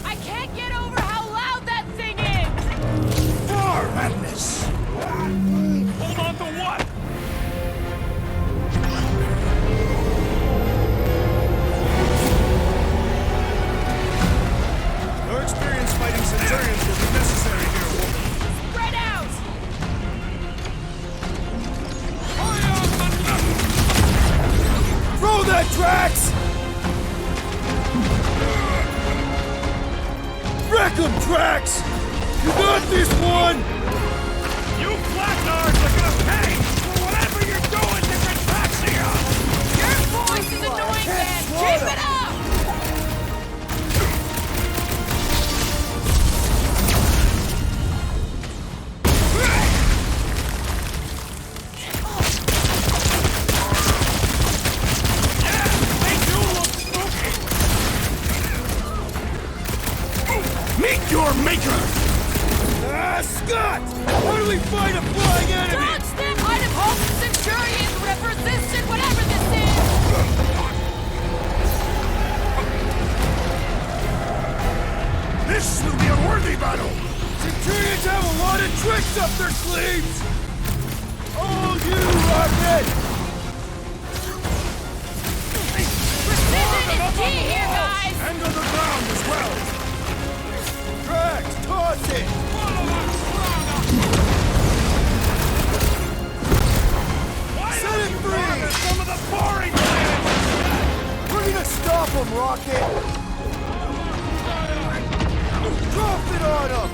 I can't get over how loud that thing is! More madness! Hold on to what? Your experience fighting Centurions will be necessary here, woman. Spread out! Throw that, Drax! Wreck him, Drax! You got this one! You flatnards are gonna pay for whatever you're doing to Contraxia! Your voice is annoying, man! Keep it up! They do look spooky! Meet your maker! Scott! How do we fight a flying enemy? Dodge them! I'd have hoped the Centurions would have resisted whatever this is! This will be a worthy battle! Centurions have a lot of tricks up their sleeves! Oh, you Rocket! Precision is key here, guys! And on the ground as well! Drax, toss it! Set it free! Some of the boring planets! We're gonna stop him, Rocket! Drop it on him!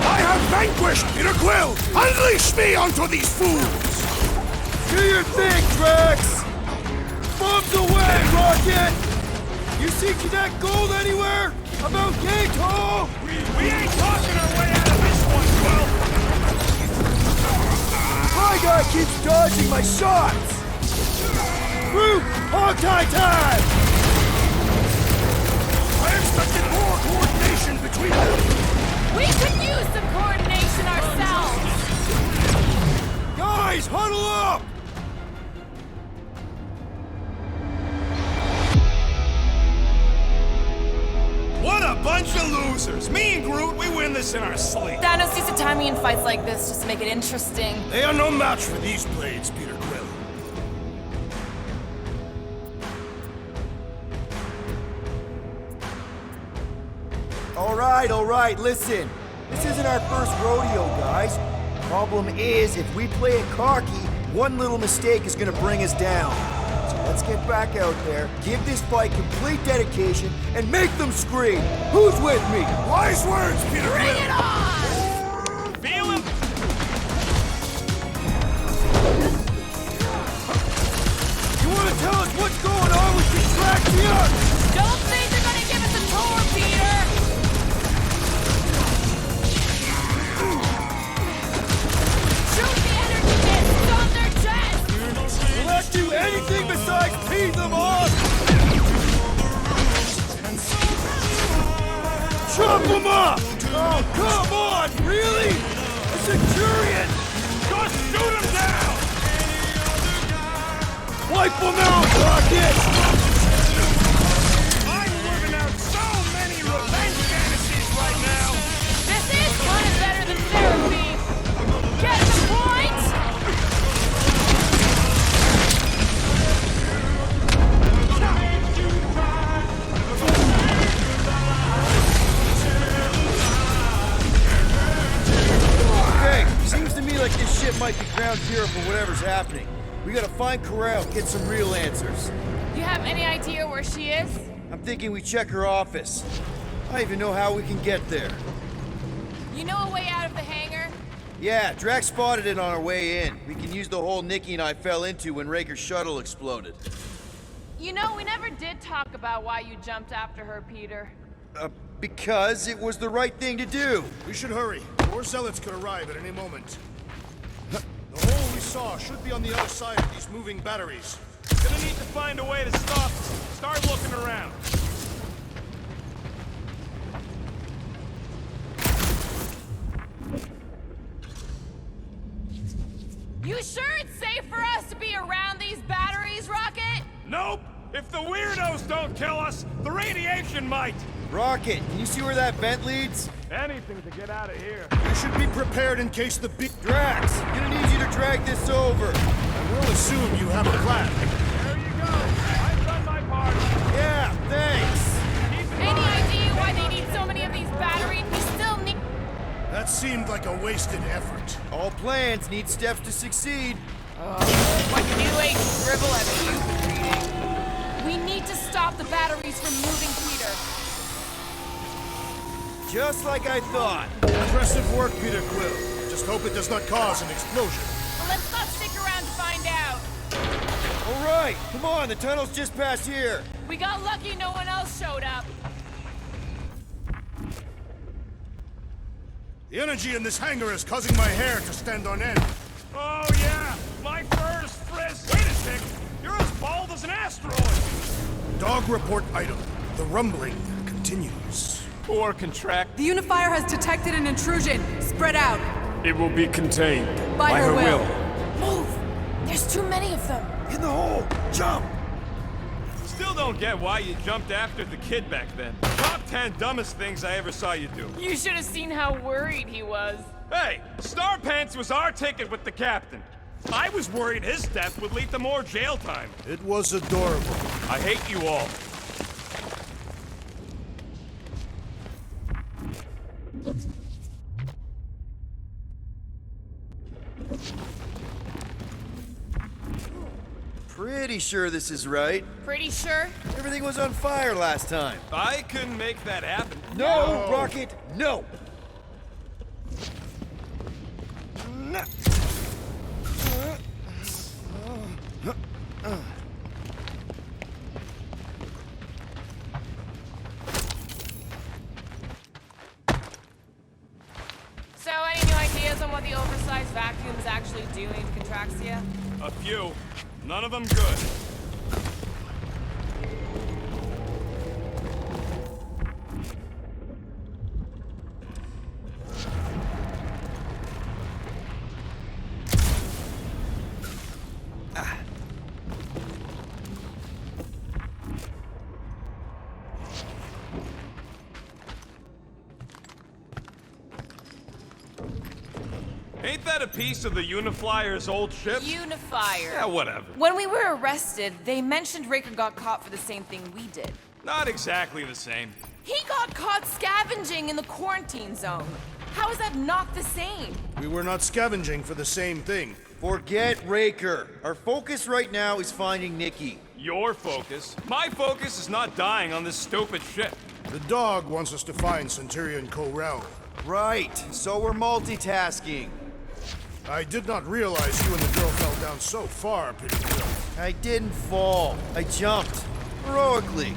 I have vanquished Peter Quill! Unleash me onto these fools! Do your thing, Drax! Bombs away, Rocket! You see Cadet Gold anywhere? About gate hole? We ain't talking our way out of this one, Quill! My guy keeps dodging my shots! Group, hog-tie time! I expected more coordination between them! We could use some coordination ourselves! Guys, huddle up! What a bunch of losers! Me and Groot, we win this in our sleep! Thanos used to time me in fights like this just to make it interesting. They are no match for these blades, Peter Quill. All right, listen. This isn't our first rodeo, guys. Problem is, if we play it cocky, one little mistake is gonna bring us down. So let's get back out there, give this fight complete dedication, and make them scream. Who's with me? Wise words, Peter Quill! Bring it on! Feel him? You wanna tell us what's going on with Contraction? Don't think they're gonna give us a tour, Peter! Shoot the energy discs on their chest! Will that do anything besides pee them off? Chop them up! Oh, come on! Really? A Centurion! Just shoot him down! Wipe them out, Rocket! I'm living out so many revenge fantasies right now! This is kind of better than therapy! Get the point? Okay, seems to me like this ship might be ground zero for whatever's happening. We gotta find Corral, get some real answers. You have any idea where she is? I'm thinking we check her office. I don't even know how we can get there. You know a way out of the hangar? Yeah, Drax spotted it on our way in. We can use the hole Nikki and I fell into when Raker's shuttle exploded. You know, we never did talk about why you jumped after her, Peter. Because it was the right thing to do. We should hurry. More zealots could arrive at any moment. The hole we saw should be on the other side of these moving batteries. Gonna need to find a way to stop them. Start looking around. You sure it's safe for us to be around these batteries, Rocket? Nope! If the weirdos don't kill us, the radiation might! Rocket, can you see where that vent leads? Anything to get out of here. You should be prepared in case the big... Drax, gonna need you to drag this over. I will assume you have a plan. There you go. I've done my part. Yeah, thanks. Keep in Any mind. idea why they need so many of these batteries? We still need... That seemed like a wasted effort. All plans need steps to succeed. Like a new age scribble I've been reading. We need to stop the batteries from moving, Peter. Just like I thought. Impressive work, Peter Quill. Just hope it does not cause an explosion. Well, let's not stick around to find out. All right, come on, the tunnel's just past here. We got lucky no one else showed up. The energy in this hangar is causing my hair to stand on end. Oh, yeah! My fur's frizz! Wait a sec! You're as bald as an asteroid! Dog report item. The rumbling continues. Poor contract. The unifier has detected an intrusion. Spread out. It will be contained. By her will. Move! There's too many of them. In the hole, jump! Still don't get why you jumped after the kid back then. Top 10 dumbest things I ever saw you do. You should have seen how worried he was. Hey, Star Pants was our ticket with the captain. I was worried his death would lead to more jail time. It was adorable. I hate you all. Pretty sure this is right. Pretty sure? Everything was on fire last time. I couldn't make that happen. No, Rocket, no! So, any new ideas on what the oversized vacuum is actually doing to Contraxia? A few. None of them good. Ain't that a piece of the Uniflyer's old ship? Unifier. Yeah, whatever. When we were arrested, they mentioned Raker got caught for the same thing we did. Not exactly the same. He got caught scavenging in the quarantine zone. How is that not the same? We were not scavenging for the same thing. Forget Raker. Our focus right now is finding Nikki. Your focus. My focus is not dying on this stupid ship. The dog wants us to find Centurion Corell. Right, so we're multitasking. I did not realize you and the girl fell down so far, Peter Quill. I didn't fall. I jumped. Heroically.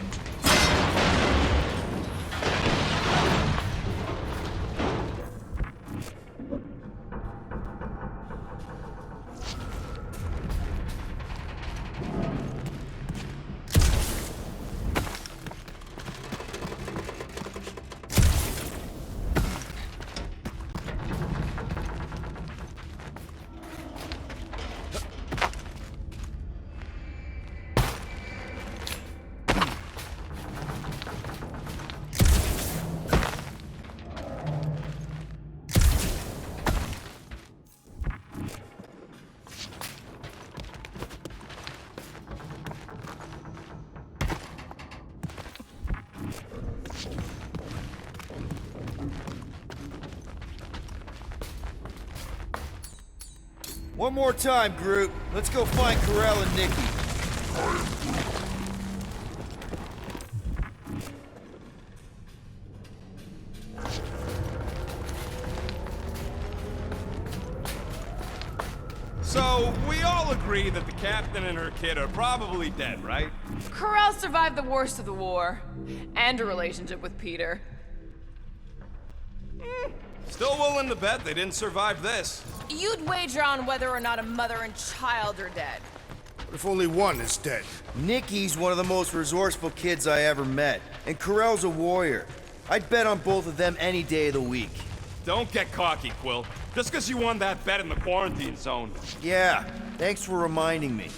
One more time, Groot. Let's go find Corell and Nikki. So, we all agree that the captain and her kid are probably dead, right? Corell survived the worst of the war. And a relationship with Peter. Still willing to bet they didn't survive this. You'd wager on whether or not a mother and child are dead. What if only one is dead? Nikki's one of the most resourceful kids I ever met, and Corell's a warrior. I'd bet on both of them any day of the week. Don't get cocky, Quill. Just because you won that bet in the quarantine zone. Yeah, thanks for reminding me.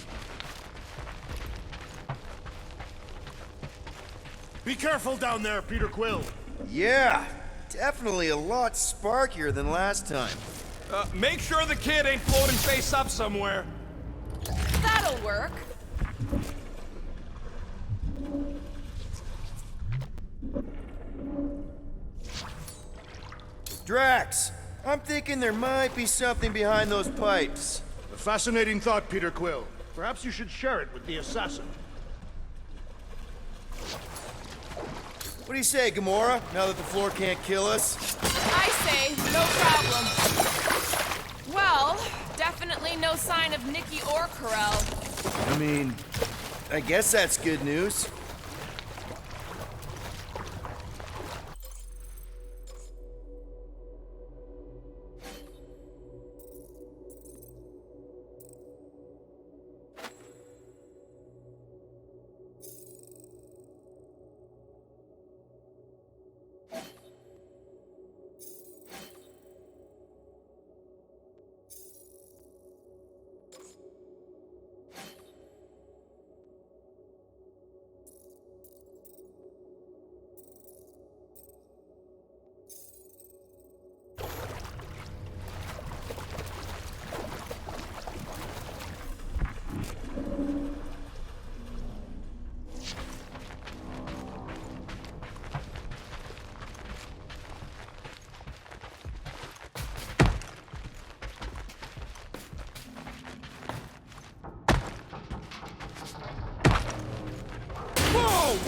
Be careful down there, Peter Quill. Yeah, definitely a lot sparkier than last time. Make sure the kid ain't floating face up somewhere. That'll work. Drax, I'm thinking there might be something behind those pipes. A fascinating thought, Peter Quill. Perhaps you should share it with the assassin. What do you say, Gamora, now that the floor can't kill us? I say, no problem. Well, definitely no sign of Nikki or Corell. I mean, I guess that's good news.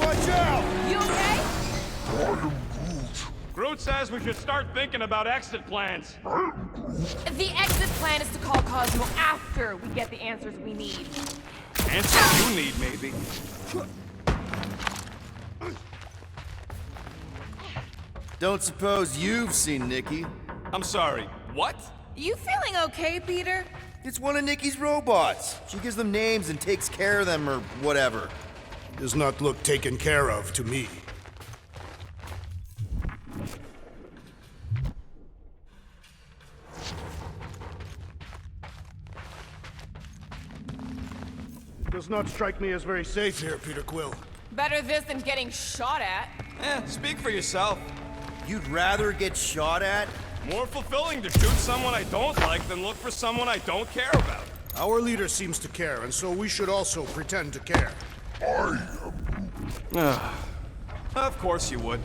Watch out! You okay? Groot says we should start thinking about exit plans. The exit plan is to call Cosmo after we get the answers we need. Answer you need, maybe. Don't suppose you've seen Nikki? I'm sorry, what? You feeling okay, Peter? It's one of Nikki's robots. She gives them names and takes care of them or whatever. Does not look taken care of to me. It does not strike me as very safe here, Peter Quill. Better this than getting shot at. Speak for yourself. You'd rather get shot at? More fulfilling to shoot someone I don't like than look for someone I don't care about. Our leader seems to care, and so we should also pretend to care. Of course you would.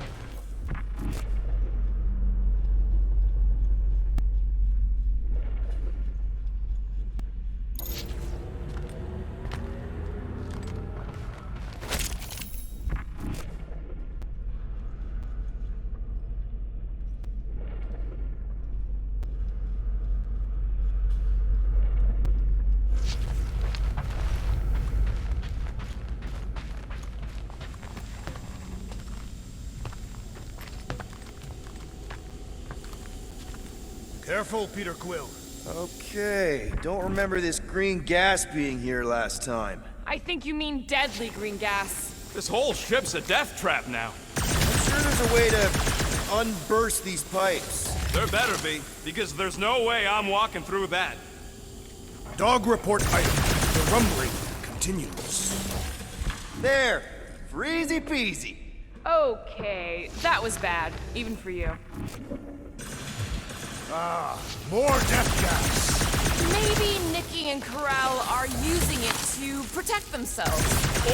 Careful, Peter Quill. Okay, don't remember this green gas being here last time. I think you mean deadly green gas. This whole ship's a death trap now. I'm sure there's a way to unburst these pipes. There better be, because there's no way I'm walking through that. Dog report item. The rumbling continues. There, for easy peasy. Okay, that was bad, even for you. More death gas. Maybe Nikki and Corral are using it to protect themselves.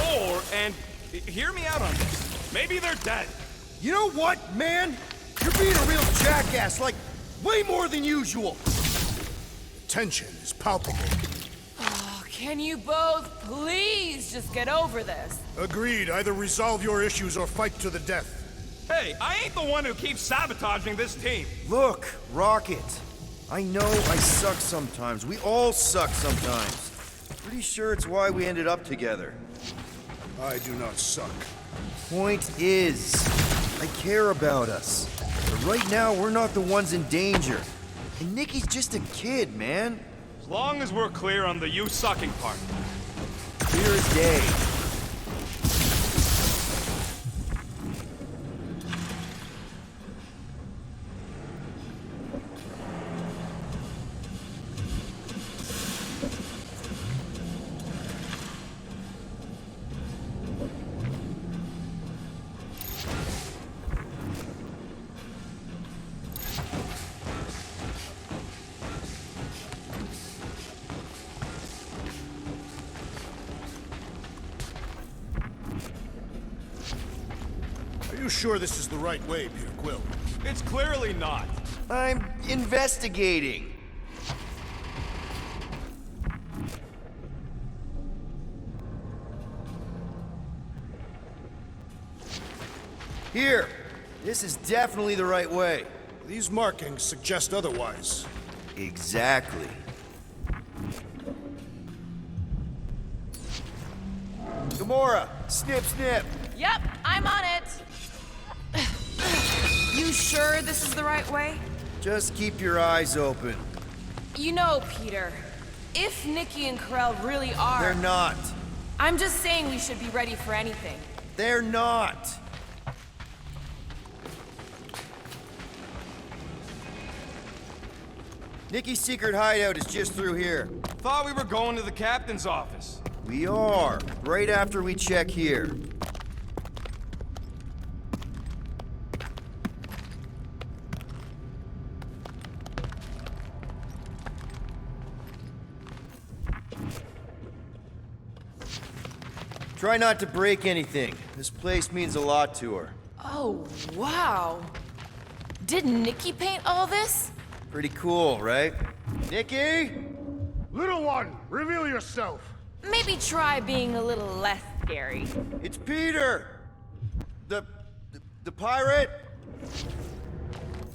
And hear me out on this. Maybe they're dead. You know what, man? You're being a real jackass, like, way more than usual. Tension is palpable. Oh, can you both please just get over this? Agreed. Either resolve your issues or fight to the death. Hey, I ain't the one who keeps sabotaging this team. Look, Rocket. I know I suck sometimes. We all suck sometimes. Pretty sure it's why we ended up together. I do not suck. Point is, I care about us. But right now, we're not the ones in danger. And Nikki's just a kid, man. As long as we're clear on the you sucking part. Clear as day. Are you sure this is the right way, Peter Quill? It's clearly not. I'm investigating. Here. This is definitely the right way. These markings suggest otherwise. Exactly. Gamora, snip, snip. Yep, I'm on it. You sure this is the right way? Just keep your eyes open. You know, Peter, if Nikki and Corral really are... They're not. I'm just saying we should be ready for anything. They're not. Nikki's secret hideout is just through here. Thought we were going to the captain's office. We are, right after we check here. Try not to break anything. This place means a lot to her. Oh, wow. Did Nikki paint all this? Pretty cool, right? Nikki? Little one, reveal yourself. Maybe try being a little less scary. It's Peter! The pirate?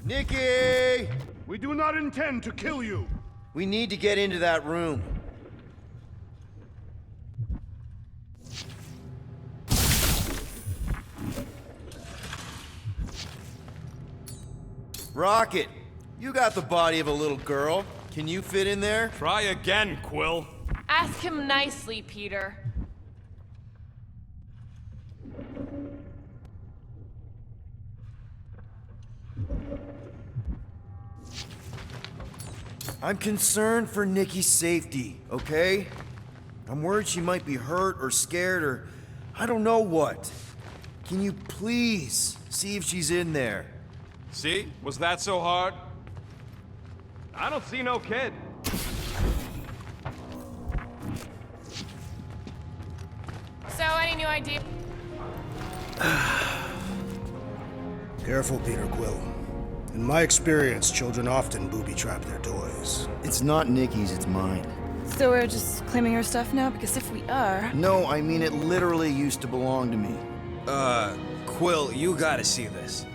Nikki! We do not intend to kill you. We need to get into that room. Rocket, you got the body of a little girl. Can you fit in there? Try again, Quill. Ask him nicely, Peter. I'm concerned for Nikki's safety, okay? I'm worried she might be hurt or scared or I don't know what. Can you please see if she's in there? See? Was that so hard? I don't see no kid. So, any new idea? Careful, Peter Quill. In my experience, children often booby-trap their toys. It's not Nikki's, it's mine. So we're just claiming her stuff now? Because if we are... No, I mean it literally used to belong to me. Quill, you gotta see this.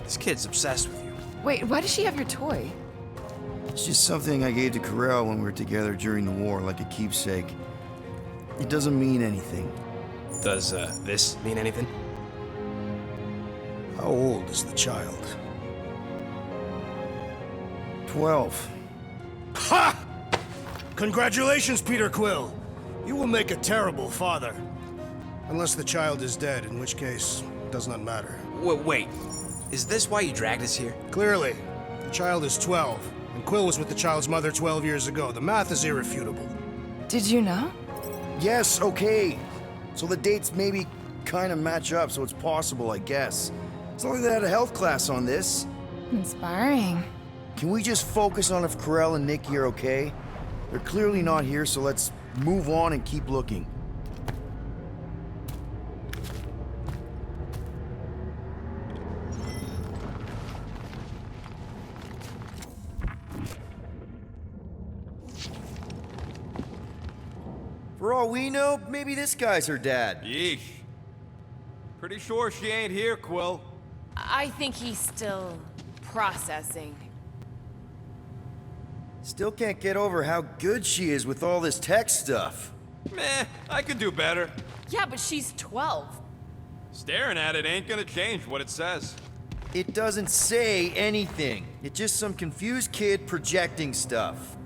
This kid's obsessed with you. Wait, why does she have your toy? It's just something I gave to Corel when we were together during the war, like a keepsake. It doesn't mean anything. Does, this mean anything? How old is the child? 12. Ha! Congratulations, Peter Quill. You will make a terrible father. Unless the child is dead, in which case, it does not matter. Wait. Is this why you dragged us here? Clearly. The child is 12, and Quill was with the child's mother 12 years ago. The math is irrefutable. Did you know? Yes, okay. So the dates maybe kind of match up, so it's possible, I guess. It's not like they had a health class on this. Inspiring. Can we just focus on if Corel and Nikki are okay? They're clearly not here, so let's move on and keep looking. For all we know, maybe this guy's her dad. Yeesh. Pretty sure she ain't here, Quill. I think he's still processing. Still can't get over how good she is with all this tech stuff. Meh, I could do better. Yeah, but she's 12. Staring at it ain't gonna change what it says. It doesn't say anything. It's just some confused kid projecting stuff.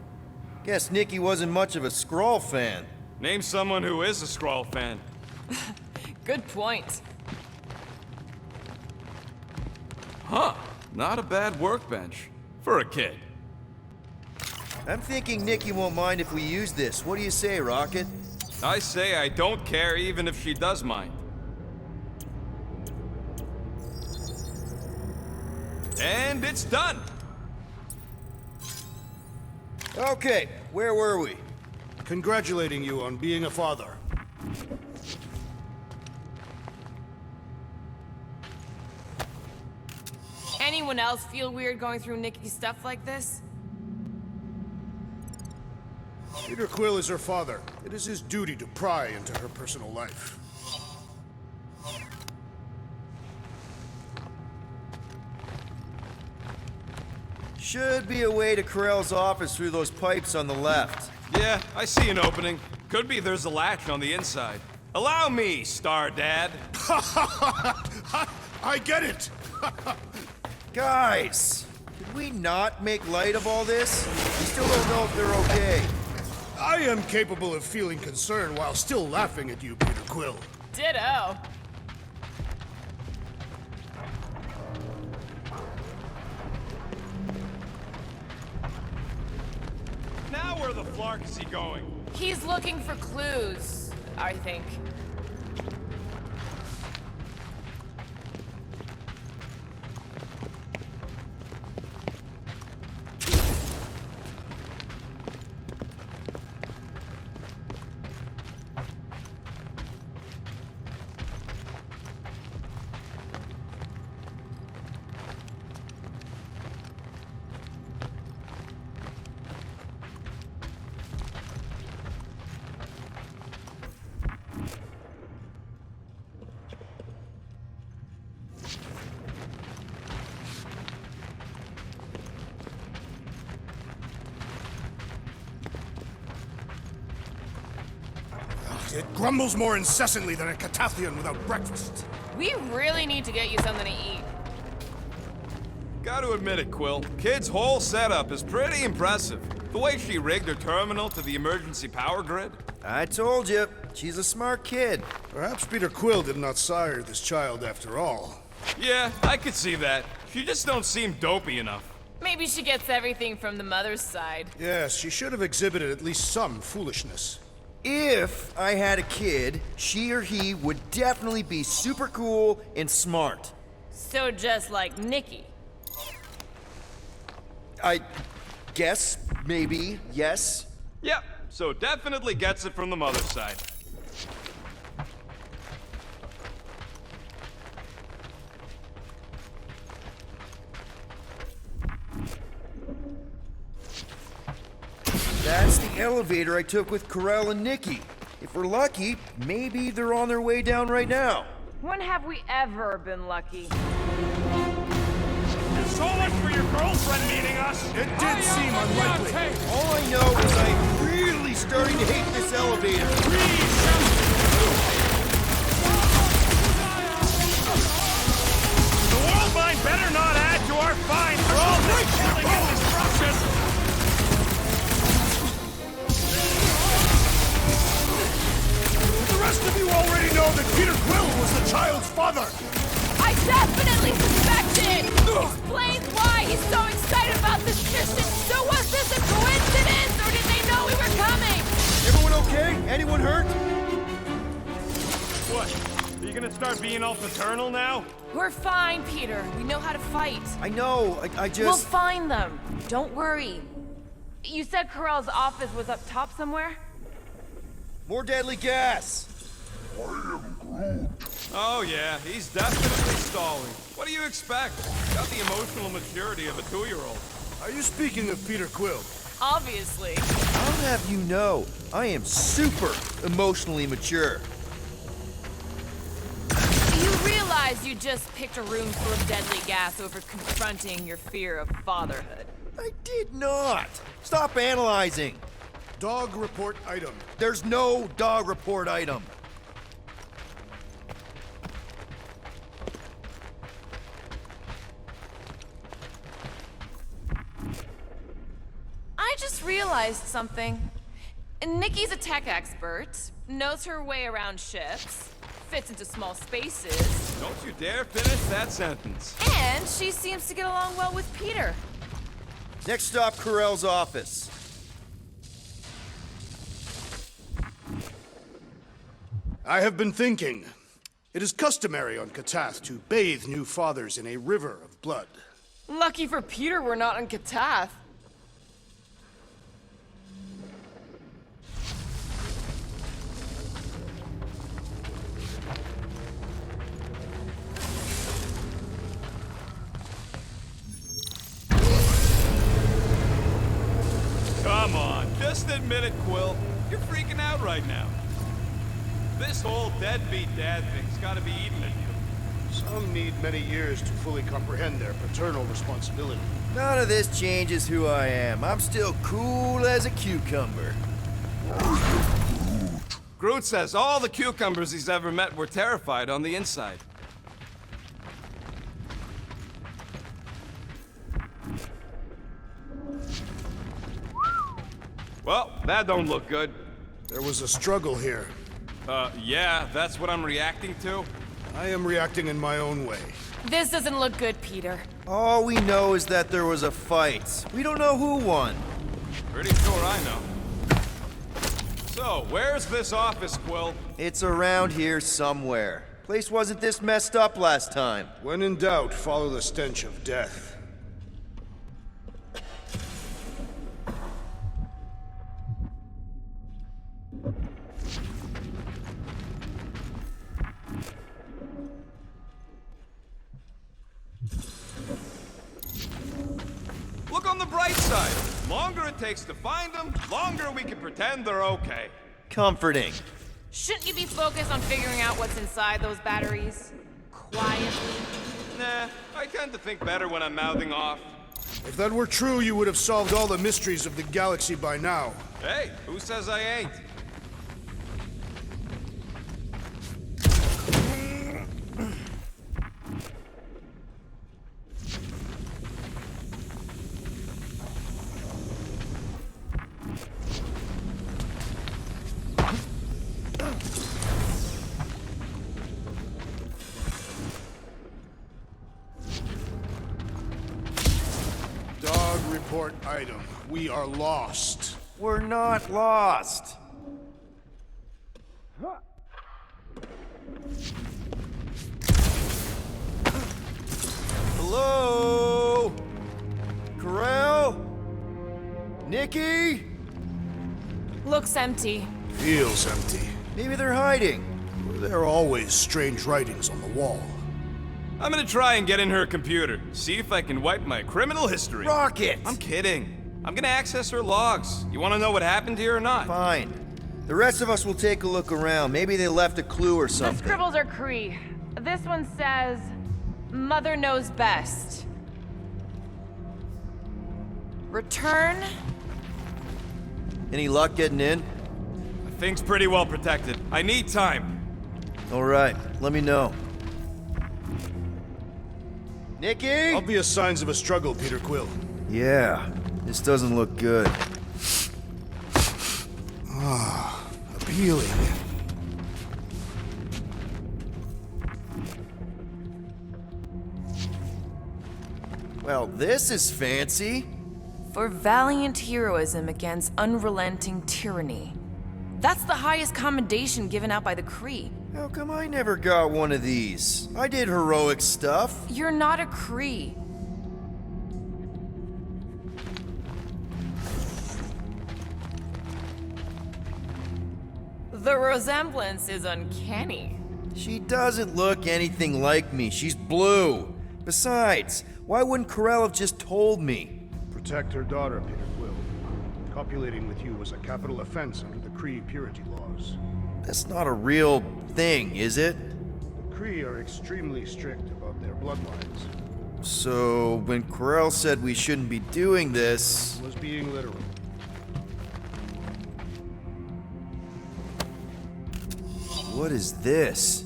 Guess Nikki wasn't much of a Skrull fan. Name someone who is a Skrull fan. Good point. Huh, not a bad workbench. For a kid. I'm thinking Nikki won't mind if we use this. What do you say, Rocket? I say I don't care even if she does mind. And it's done! Okay, where were we? Congratulating you on being a father. Anyone else feel weird going through Nikki's stuff like this? Peter Quill is her father. It is his duty to pry into her personal life. Should be a way to Corel's office through those pipes on the left. Yeah, I see an opening. Could be there's a latch on the inside. Allow me, Star Dad. I get it! Guys, did we not make light of all this? We still don't know if they're okay. I am capable of feeling concern while still laughing at you, Peter Quill. Ditto. Now where the flark is he going? He's looking for clues, I think. It grumbles more incessantly than a Catathian without breakfast. We really need to get you something to eat. Gotta admit it, Quill. Kid's whole setup is pretty impressive. The way she rigged her terminal to the emergency power grid. I told you, she's a smart kid. Perhaps Peter Quill did not sire this child after all. Yeah, I could see that. She just don't seem dopey enough. Maybe she gets everything from the mother's side. Yes, she should have exhibited at least some foolishness. If I had a kid, she or he would definitely be super cool and smart. So just like Nikki. I guess, maybe, yes. Yep, so definitely gets it from the mother's side. That's the elevator I took with Corell and Nikki. If we're lucky, maybe they're on their way down right now. When have we ever been lucky? So much for your girlfriend meeting us! It did seem unlikely. All I know is I'm really starting to hate this elevator. The world mine better not add to our fine for all this killing and destruction! The rest of you already know that Peter Quill was the child's father. I definitely suspected! Explains why he's so excited about this mission. So was this a coincidence, or did they know we were coming? Everyone okay? Anyone hurt? What? Are you gonna start being all paternal now? We're fine, Peter. We know how to fight. I know, I just... We'll find them. Don't worry. You said Corell's office was up top somewhere? More deadly gas! Oh yeah, he's definitely stalling. What do you expect? Got the emotional maturity of a 2-year-old. Are you speaking of Peter Quill? Obviously. I'll have you know, I am super emotionally mature. You realize you just picked a room full of deadly gas over confronting your fear of fatherhood. I did not! Stop analyzing! Dog report item. There's no dog report item. I just realized something. Nikki's a tech expert, knows her way around ships, fits into small spaces. Don't you dare finish that sentence. And she seems to get along well with Peter. Next stop, Corell's office. I have been thinking. It is customary on Katath to bathe new fathers in a river of blood. Lucky for Peter we're not on Katath. Come on, just admit it, Quill. You're freaking out right now. This whole deadbeat dad thing's gotta be eating at you. Some need many years to fully comprehend their paternal responsibility. None of this changes who I am. I'm still cool as a cucumber. Groot says all the cucumbers he's ever met were terrified on the inside. Well, that don't look good. There was a struggle here. Yeah, that's what I'm reacting to. I am reacting in my own way. This doesn't look good, Peter. All we know is that there was a fight. We don't know who won. Pretty sure I know. So, where's this office, Quill? It's around here somewhere. Place wasn't this messed up last time. When in doubt, follow the stench of death. Look on the bright side. Longer it takes to find them, longer we can pretend they're okay. Comforting. Shouldn't you be focused on figuring out what's inside those batteries? Quietly? Nah, I tend to think better when I'm mouthing off. If that were true, you would have solved all the mysteries of the galaxy by now. Hey, who says I ain't? report item. We are lost. We're not lost. Hello? Corral? Nikki? Looks empty. Feels empty. Maybe they're hiding. There are always strange writings on the wall. I'm gonna try and get in her computer, see if I can wipe my criminal history. Rocket! I'm kidding. I'm gonna access her logs. You wanna know what happened here or not? Fine. The rest of us will take a look around. Maybe they left a clue or The something. scribbles are Cree. This one says, Mother knows best. Return. Any luck getting in? The thing's pretty well protected. I need time. All right, let me know. Nikki? Obvious signs of a struggle, Peter Quill. Yeah, this doesn't look good. Ah, appealing. Well, this is fancy. For valiant heroism against unrelenting tyranny. That's the highest commendation given out by the Cree. How come I never got one of these? I did heroic stuff. You're not a Cree. The resemblance is uncanny. She doesn't look anything like me. She's blue. Besides, why wouldn't Corell have just told me? Protect her daughter, Peter Quill. Copulating with you was a capital offense under the Kree purity laws. That's not a real thing, is it? The Kree are extremely strict about their bloodlines. So, when Corell said we shouldn't be doing this... Was being literal. What is this?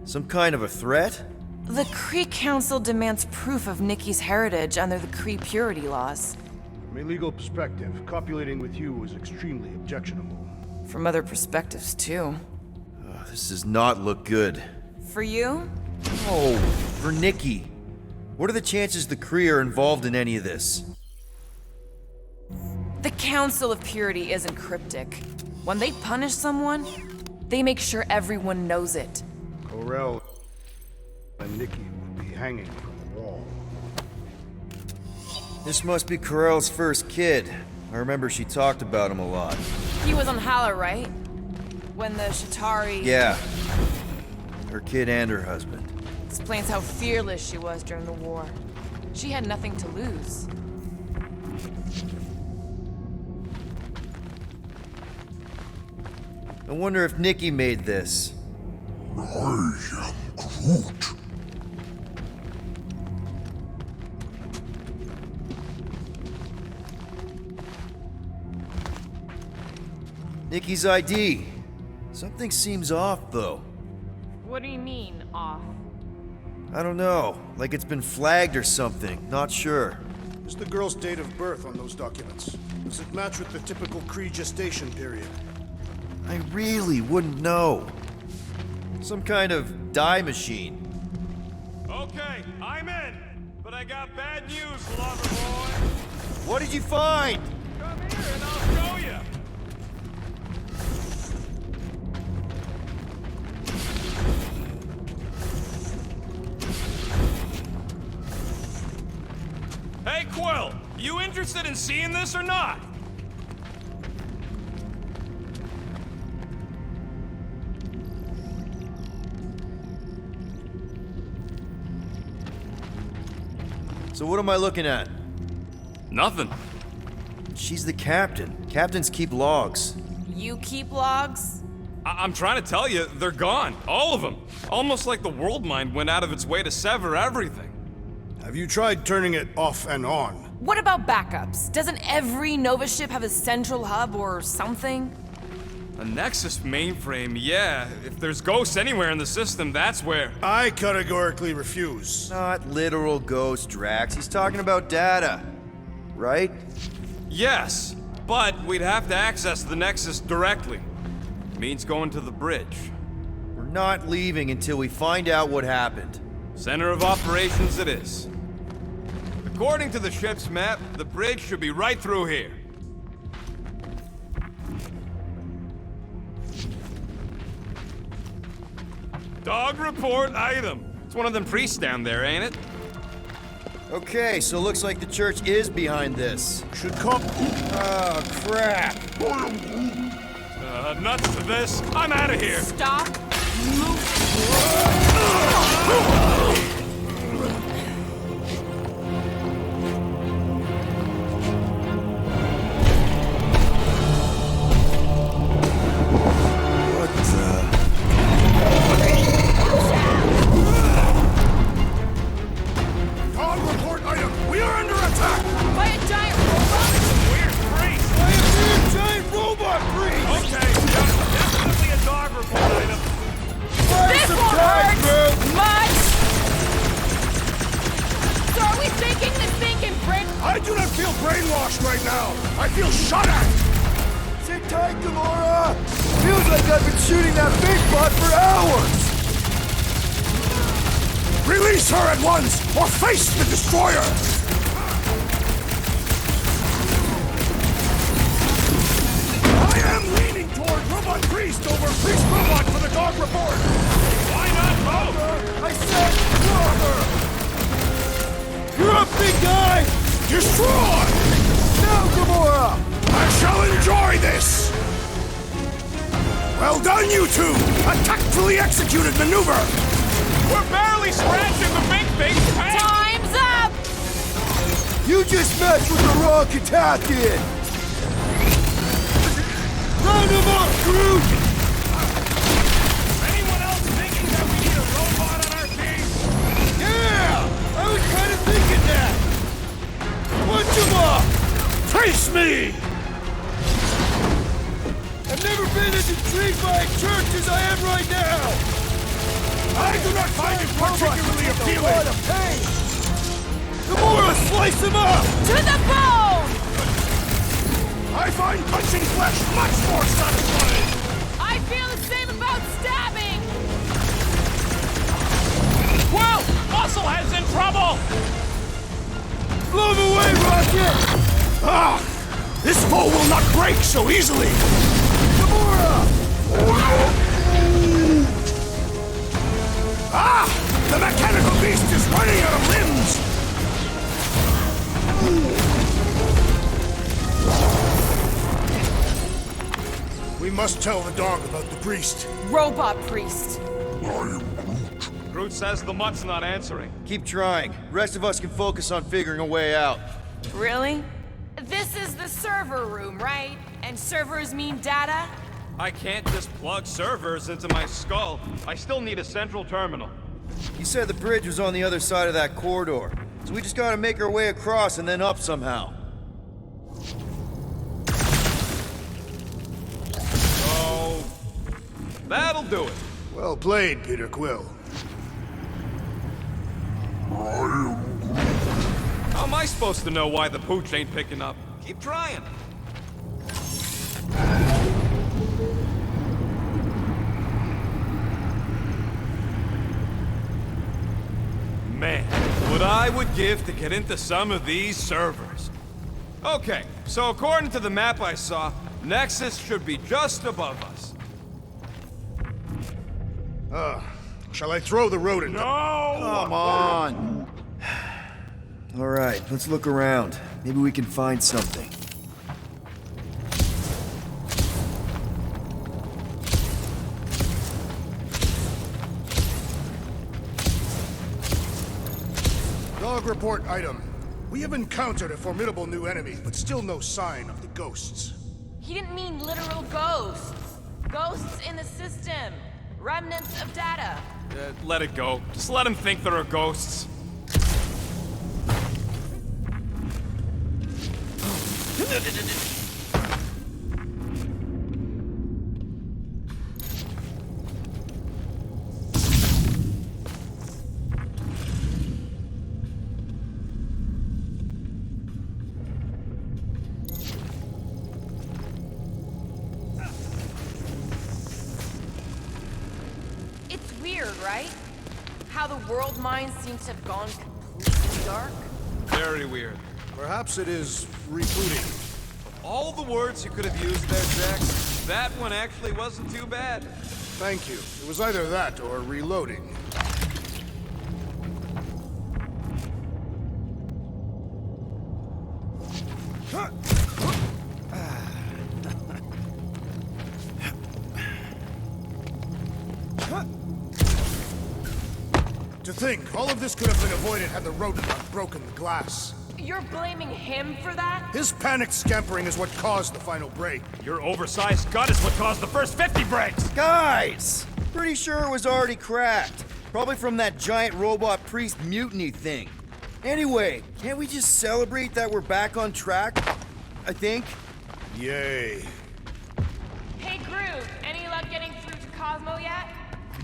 Some kind of a threat? The Kree Council demands proof of Nikki's heritage under the Kree purity laws. From a legal perspective, copulating with you was extremely objectionable. From other perspectives, too. Oh, this does not look good. For you? Oh, for Nikki. What are the chances the Kree are involved in any of this? The Council of Purity isn't cryptic. When they punish someone, they make sure everyone knows it. Corell and Nikki would be hanging from the wall. This must be Corell's first kid. I remember she talked about him a lot. He was on Hala, right? When the Shatari... Yeah. Her kid and her husband. Explains how fearless she was during the war. She had nothing to lose. I wonder if Nikki made this. I am Groot. Nikki's ID. Something seems off, though. What do you mean, off? I don't know. Like it's been flagged or something. Not sure. Is the girl's date of birth on those documents? Does it match with the typical Kree gestation period? I really wouldn't know. Some kind of dye machine. Okay, I'm in. But I got bad news, lover boy. What did you find? Come here and I'll show you. Hey, Quill, you interested in seeing this or not? So what am I looking at? Nothing. She's the captain. Captains keep logs. You keep logs? I'm trying to tell you, they're gone. All of them. Almost like the world mind went out of its way to sever everything. Have you tried turning it off and on? What about backups? Doesn't every Nova ship have a central hub or something? A Nexus mainframe, yeah. If there's ghosts anywhere in the system, that's where. I categorically refuse. Not literal ghost, Drax. He's talking about data. Right? Yes, but we'd have to access the Nexus directly. Means going to the bridge. We're not leaving until we find out what happened. Center of operations it is. The According to the ship's map, the bridge should be right through here. Dog report item. It's one of them priests down there, ain't it? Okay, so looks like the church is behind this. Should come. Oh, crap. Nuts to this. I'm out of here. Stop. Dog report item. We are under attack. By a giant robot? Weird priest. I am the giant robot priest! Okay, definitely a dog report item. This won't hurt much! So are we sinking this thing in Britain? I do not feel brainwashed right now. I feel shot at. Sit tight, Gamora! Feels like I've been shooting that big butt for hours! Release her at once, or face the destroyer. I am leaning toward Robot Priest over Priest Robot for the dog report. Why not both? I said brother! You're up, big guy! Destroy! Now, Gamora! I shall enjoy this! Well done, you two! A tactfully executed maneuver! We're barely scratching the big thing's head. Time's up! You just messed with the wrong Katakian! Round him up, Groot! Anyone else thinking that we need a robot on our team? Yeah! I was kind of thinking that! Punch him up! Face me! I've never been as intrigued by a church as I am right now! I do not find it particularly A appealing! lot of pain! Gamora, slice him up! To the bone! I find punching flesh much more satisfying! I feel the same about stabbing! Whoa! Musclehead's in trouble! Blow him away, Rocket! Ah! This foe will not break so easily! Gamora! Ah! The mechanical beast is running out of limbs! We must tell the dog about the priest. Robot priest. Groot says the mutt's not answering. Keep trying. Rest of us can focus on figuring a way out. Really? This is the server room, right? And servers mean data? I can't just plug servers into my skull. I still need a central terminal. You said the bridge was on the other side of that corridor. So we just gotta make our way across and then up somehow. So... that'll do it. Well played, Peter Quill. How am I supposed to know why the pooch ain't picking up? Keep trying. Man, what I would give to get into some of these servers. Okay, so according to the map I saw, Nexus should be just above us. Shall I throw the rodent? No! Come on! Alright, let's look around. Maybe we can find something. Dog report item. We have encountered a formidable new enemy, but still no sign of the ghosts. He didn't mean literal ghosts. Ghosts in the system. Remnants of data. Let it go. Just let him think there are ghosts. It's weird, right? How the world mind seems to have gone completely dark. Very weird. Perhaps it is rebooting. All the words you could have used there, Jack, that one actually wasn't too bad. Thank you. It was either that or reloading. To think, all of this could have been avoided had the rodent not broken the glass. You're blaming him for that? His panicked scampering is what caused the final break. Your oversized gut is what caused the first 50 breaks! Guys! Pretty sure it was already cracked. Probably from that giant robot priest mutiny thing. Anyway, can't we just celebrate that we're back on track? I think. Yay. Hey, Groot, any luck getting through to Cosmo yet?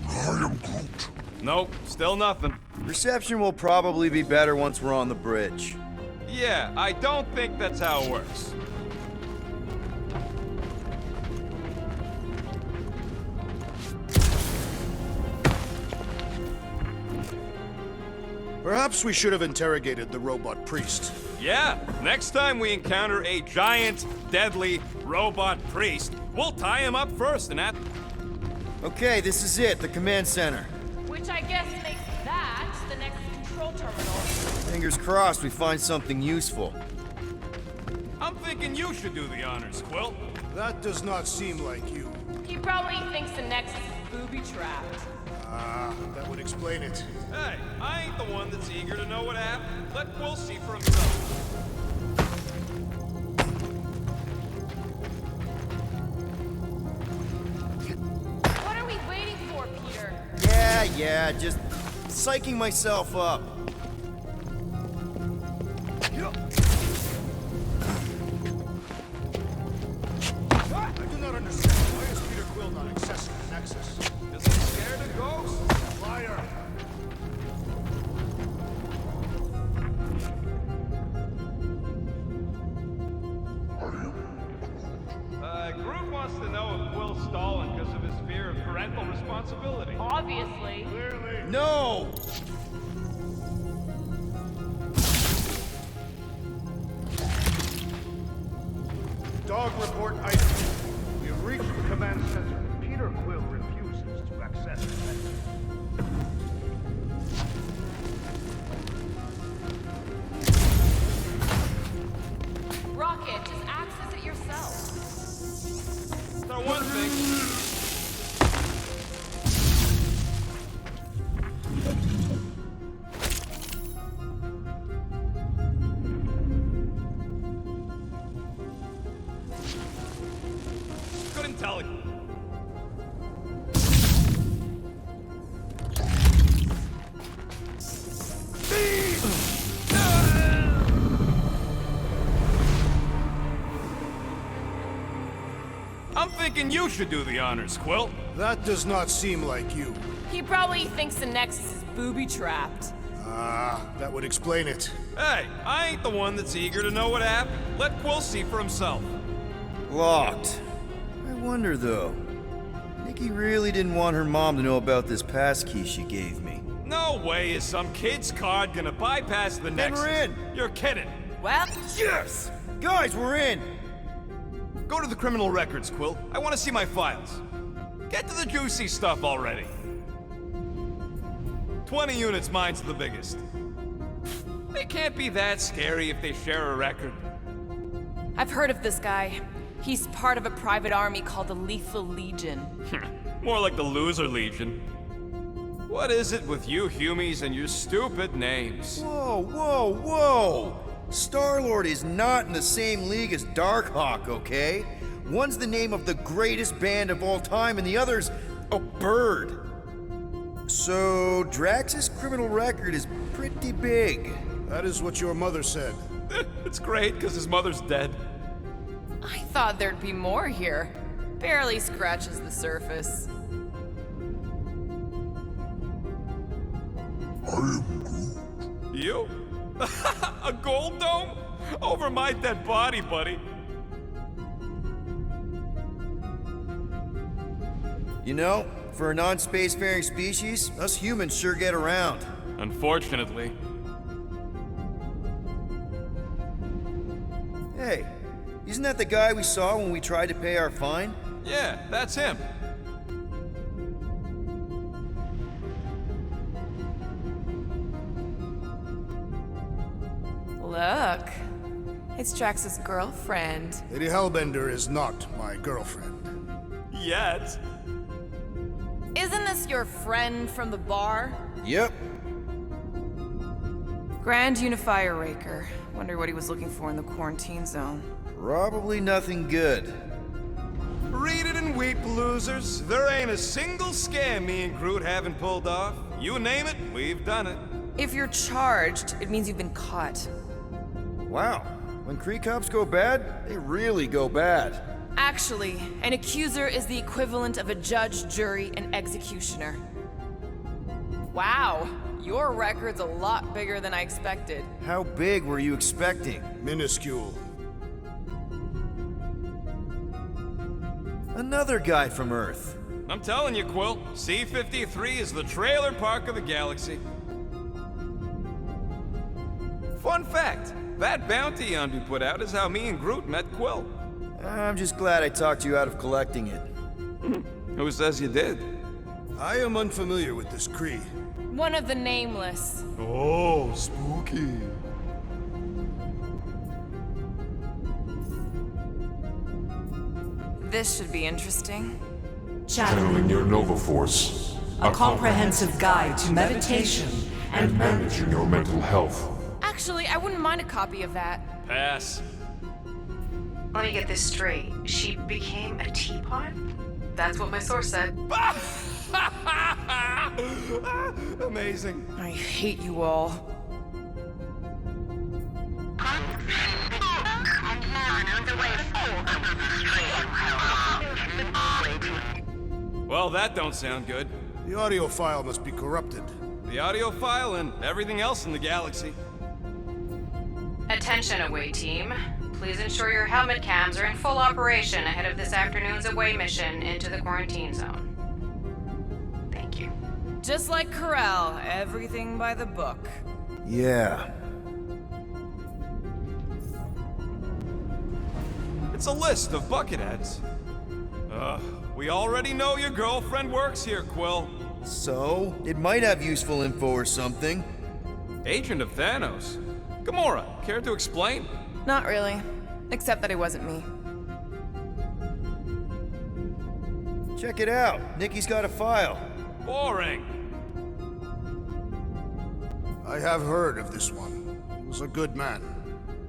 I am Groot. Nope, still nothing. Reception will probably be better once we're on the bridge. Yeah, I don't think that's how it works. Perhaps we should have interrogated the robot priest. Yeah, next time we encounter a giant, deadly robot priest, we'll tie him up first and at... Okay, this is it, the command center. Which I guess makes that the next control terminal. Fingers crossed we find something useful. I'm thinking you should do the honors, Quill. That does not seem like you. He probably thinks the next is booby-trapped. That would explain it. Hey, I ain't the one that's eager to know what happened. Let Quill see for himself. What are we waiting for, Peter? Yeah, just psyching myself up. I do not understand. Why is Peter Quill not accessing the Nexus? Because he's scared of ghosts. Liar! Groot wants to know if Quill's stalling because of his fear of parental responsibility. Obviously. No! Dog report item. We have reached the command center. Peter Quill refuses to access the Nexus. Rocket, just access it yourself. Now one thing. Couldn't tell you. I'm thinking you should do the honors, Quill. That does not seem like you. He probably thinks the Nexus is booby-trapped. That would explain it. Hey, I ain't the one that's eager to know what happened. Let Quill see for himself. Locked. I wonder, though. Nikki really didn't want her mom to know about this passkey she gave me. No way is some kid's card gonna bypass the Nexus. we're in. You're kidding. Well, Yes! Guys, we're in! Go to the criminal records, Quill. I want to see my files. Get to the juicy stuff already. 20 units, mine's the biggest. They can't be that scary if they share a record. I've heard of this guy. He's part of a private army called the Lethal Legion. More like the Loser Legion. What is it with you Humies and your stupid names? Whoa! Star-Lord is not in the same league as Darkhawk, okay? One's the name of the greatest band of all time, and the other's a bird. So, Drax's criminal record is pretty big. That is what your mother said. It's great, because his mother's dead. I thought there'd be more here. Barely scratches the surface. You? A gold dome? Over my dead body, buddy. You know, for a non-spacefaring species, us humans sure get around. Unfortunately. Hey, isn't that the guy we saw when we tried to pay our fine? Yeah, that's him. Look. It's Drax's girlfriend. Lady Hellbender is not my girlfriend. Yet. Isn't this your friend from the bar? Yep. Grand Unifier Raker. Wonder what he was looking for in the quarantine zone. Probably nothing good. Read it and weep, losers. There ain't a single scam me and Groot haven't pulled off. You name it, we've done it. If you're charged, it means you've been caught. Wow. When Kree cops go bad, they really go bad. Actually, an accuser is the equivalent of a judge, jury, and executioner. Wow, your record's a lot bigger than I expected. How big were you expecting? Minuscule. Another guy from Earth. I'm telling you, Quill, C-53 is the trailer park of the galaxy. Fun fact, that bounty hunt we put out is how me and Groot met Quill. I'm just glad I talked you out of collecting it. Who says you did? I am unfamiliar with this Kree. One of the nameless. Oh, spooky. This should be interesting. Channeling your Nova Force. A comprehensive guide to meditation and managing your mental health. Actually, I wouldn't mind a copy of that. Pass. Let me get this straight. She became a teapot? That's what my source said. Amazing. I hate you all. Well, that don't sound good. The audio file must be corrupted. The audio file and everything else in the galaxy. Attention, away team. Please ensure your helmet cams are in full operation ahead of this afternoon's away mission into the quarantine zone. Thank you. Just like Corral, everything by the book. Yeah. It's a list of bucketheads. We already know your girlfriend works here, Quill. So? It might have useful info or something. Agent of Thanos. Gamora, care to explain? Not really. Except that it wasn't me. Check it out. Nikki's got a file. Boring. I have heard of this one. He was a good man.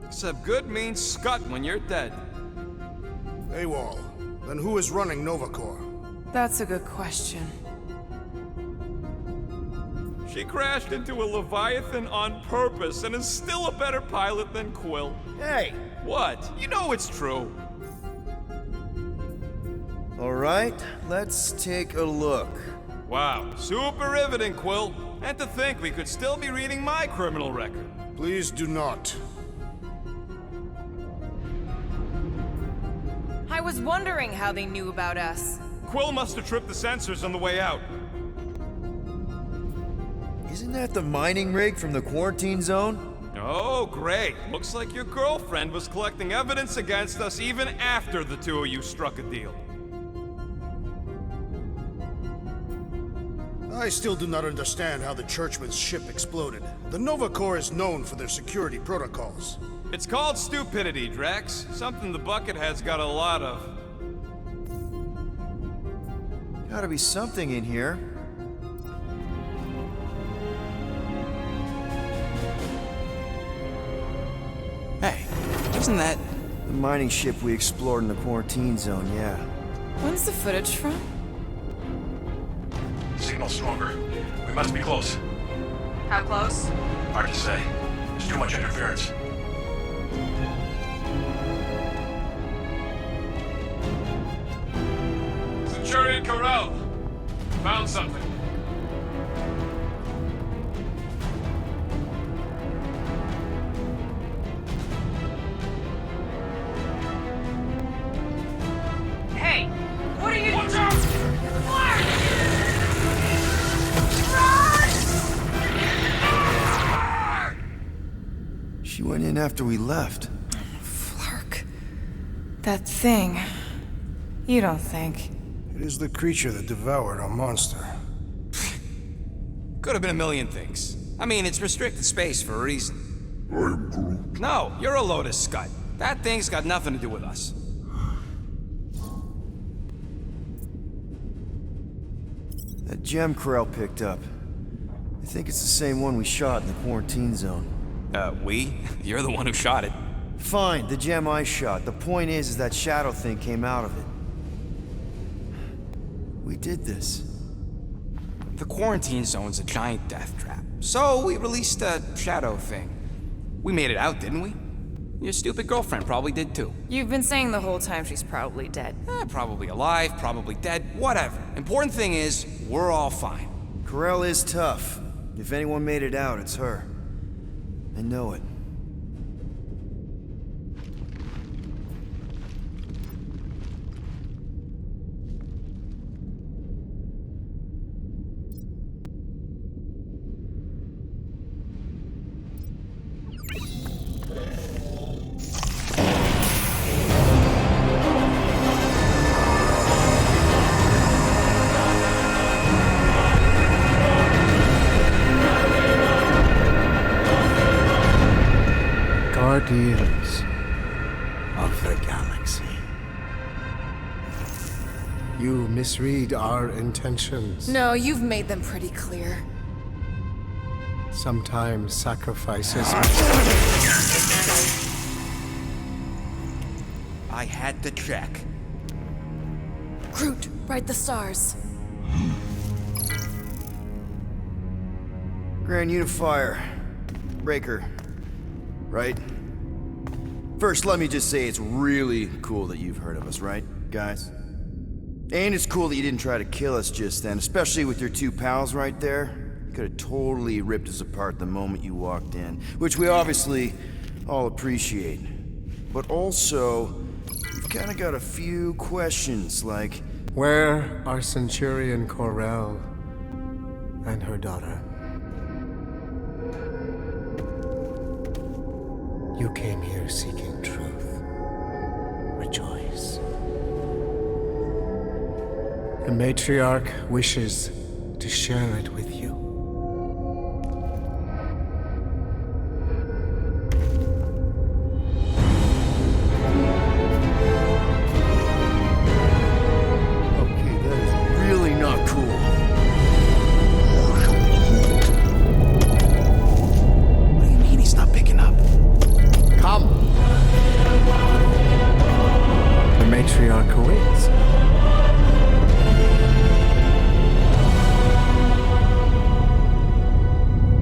Except good means scut when you're dead. AWOL. Then who is running Novacore? That's a good question. She crashed into a Leviathan on purpose and is still a better pilot than Quill. Hey! What? You know it's true. Alright, let's take a look. Wow, super riveting, Quill. And to think we could still be reading my criminal record. Please do not. I was wondering how they knew about us. Quill must have tripped the sensors on the way out. Isn't that the mining rig from the quarantine zone? Oh, great. Looks like your girlfriend was collecting evidence against us even after the two of you struck a deal. I still do not understand how the Churchman's ship exploded. The Nova Corps is known for their security protocols. It's called stupidity, Drax. Something the Buckethead's got a lot of. Gotta be something in here. Hey, wasn't that... The mining ship we explored in the quarantine zone, yeah. When's the footage from? Signal stronger. We must be close. How close? Hard to say. There's too much interference. Centurion Corral! Found something. Hey! What are you— Watch out! She went in after we left. Flark. That thing. You don't think. It is the creature that devoured our monster. Could have been a million things. I mean, it's restricted space for a reason. I'm Groot. No, you're a Lotus Scud. That thing's got nothing to do with us. That gem Corell picked up. I think it's the same one we shot in the quarantine zone. We? You're the one who shot it. Fine, the gem I shot. The point is that shadow thing came out of it. We did this. The quarantine zone's a giant death trap. So we released a shadow thing. We made it out, didn't we? Your stupid girlfriend probably did too. You've been saying the whole time she's probably dead. Probably alive, probably dead, whatever. Important thing is, we're all fine. Corell is tough. If anyone made it out, it's her. I know it. Guardians of the galaxy. You misread our intentions. No, you've made them pretty clear. Sometimes sacrifices. I had to check. Groot, write the stars. Grand Unifier. Breaker. Right? First, let me just say it's really cool that you've heard of us, right, guys? And it's cool that you didn't try to kill us just then, especially with your two pals right there. You could have totally ripped us apart the moment you walked in, which we obviously all appreciate. But also, we've kind of got a few questions, like... Where are Centurion Corell and her daughter? You came here seeking truth. Rejoice. The matriarch wishes to share it with you. Okay, that is really not cool. What do you mean he's not picking up? Come! The matriarch awaits.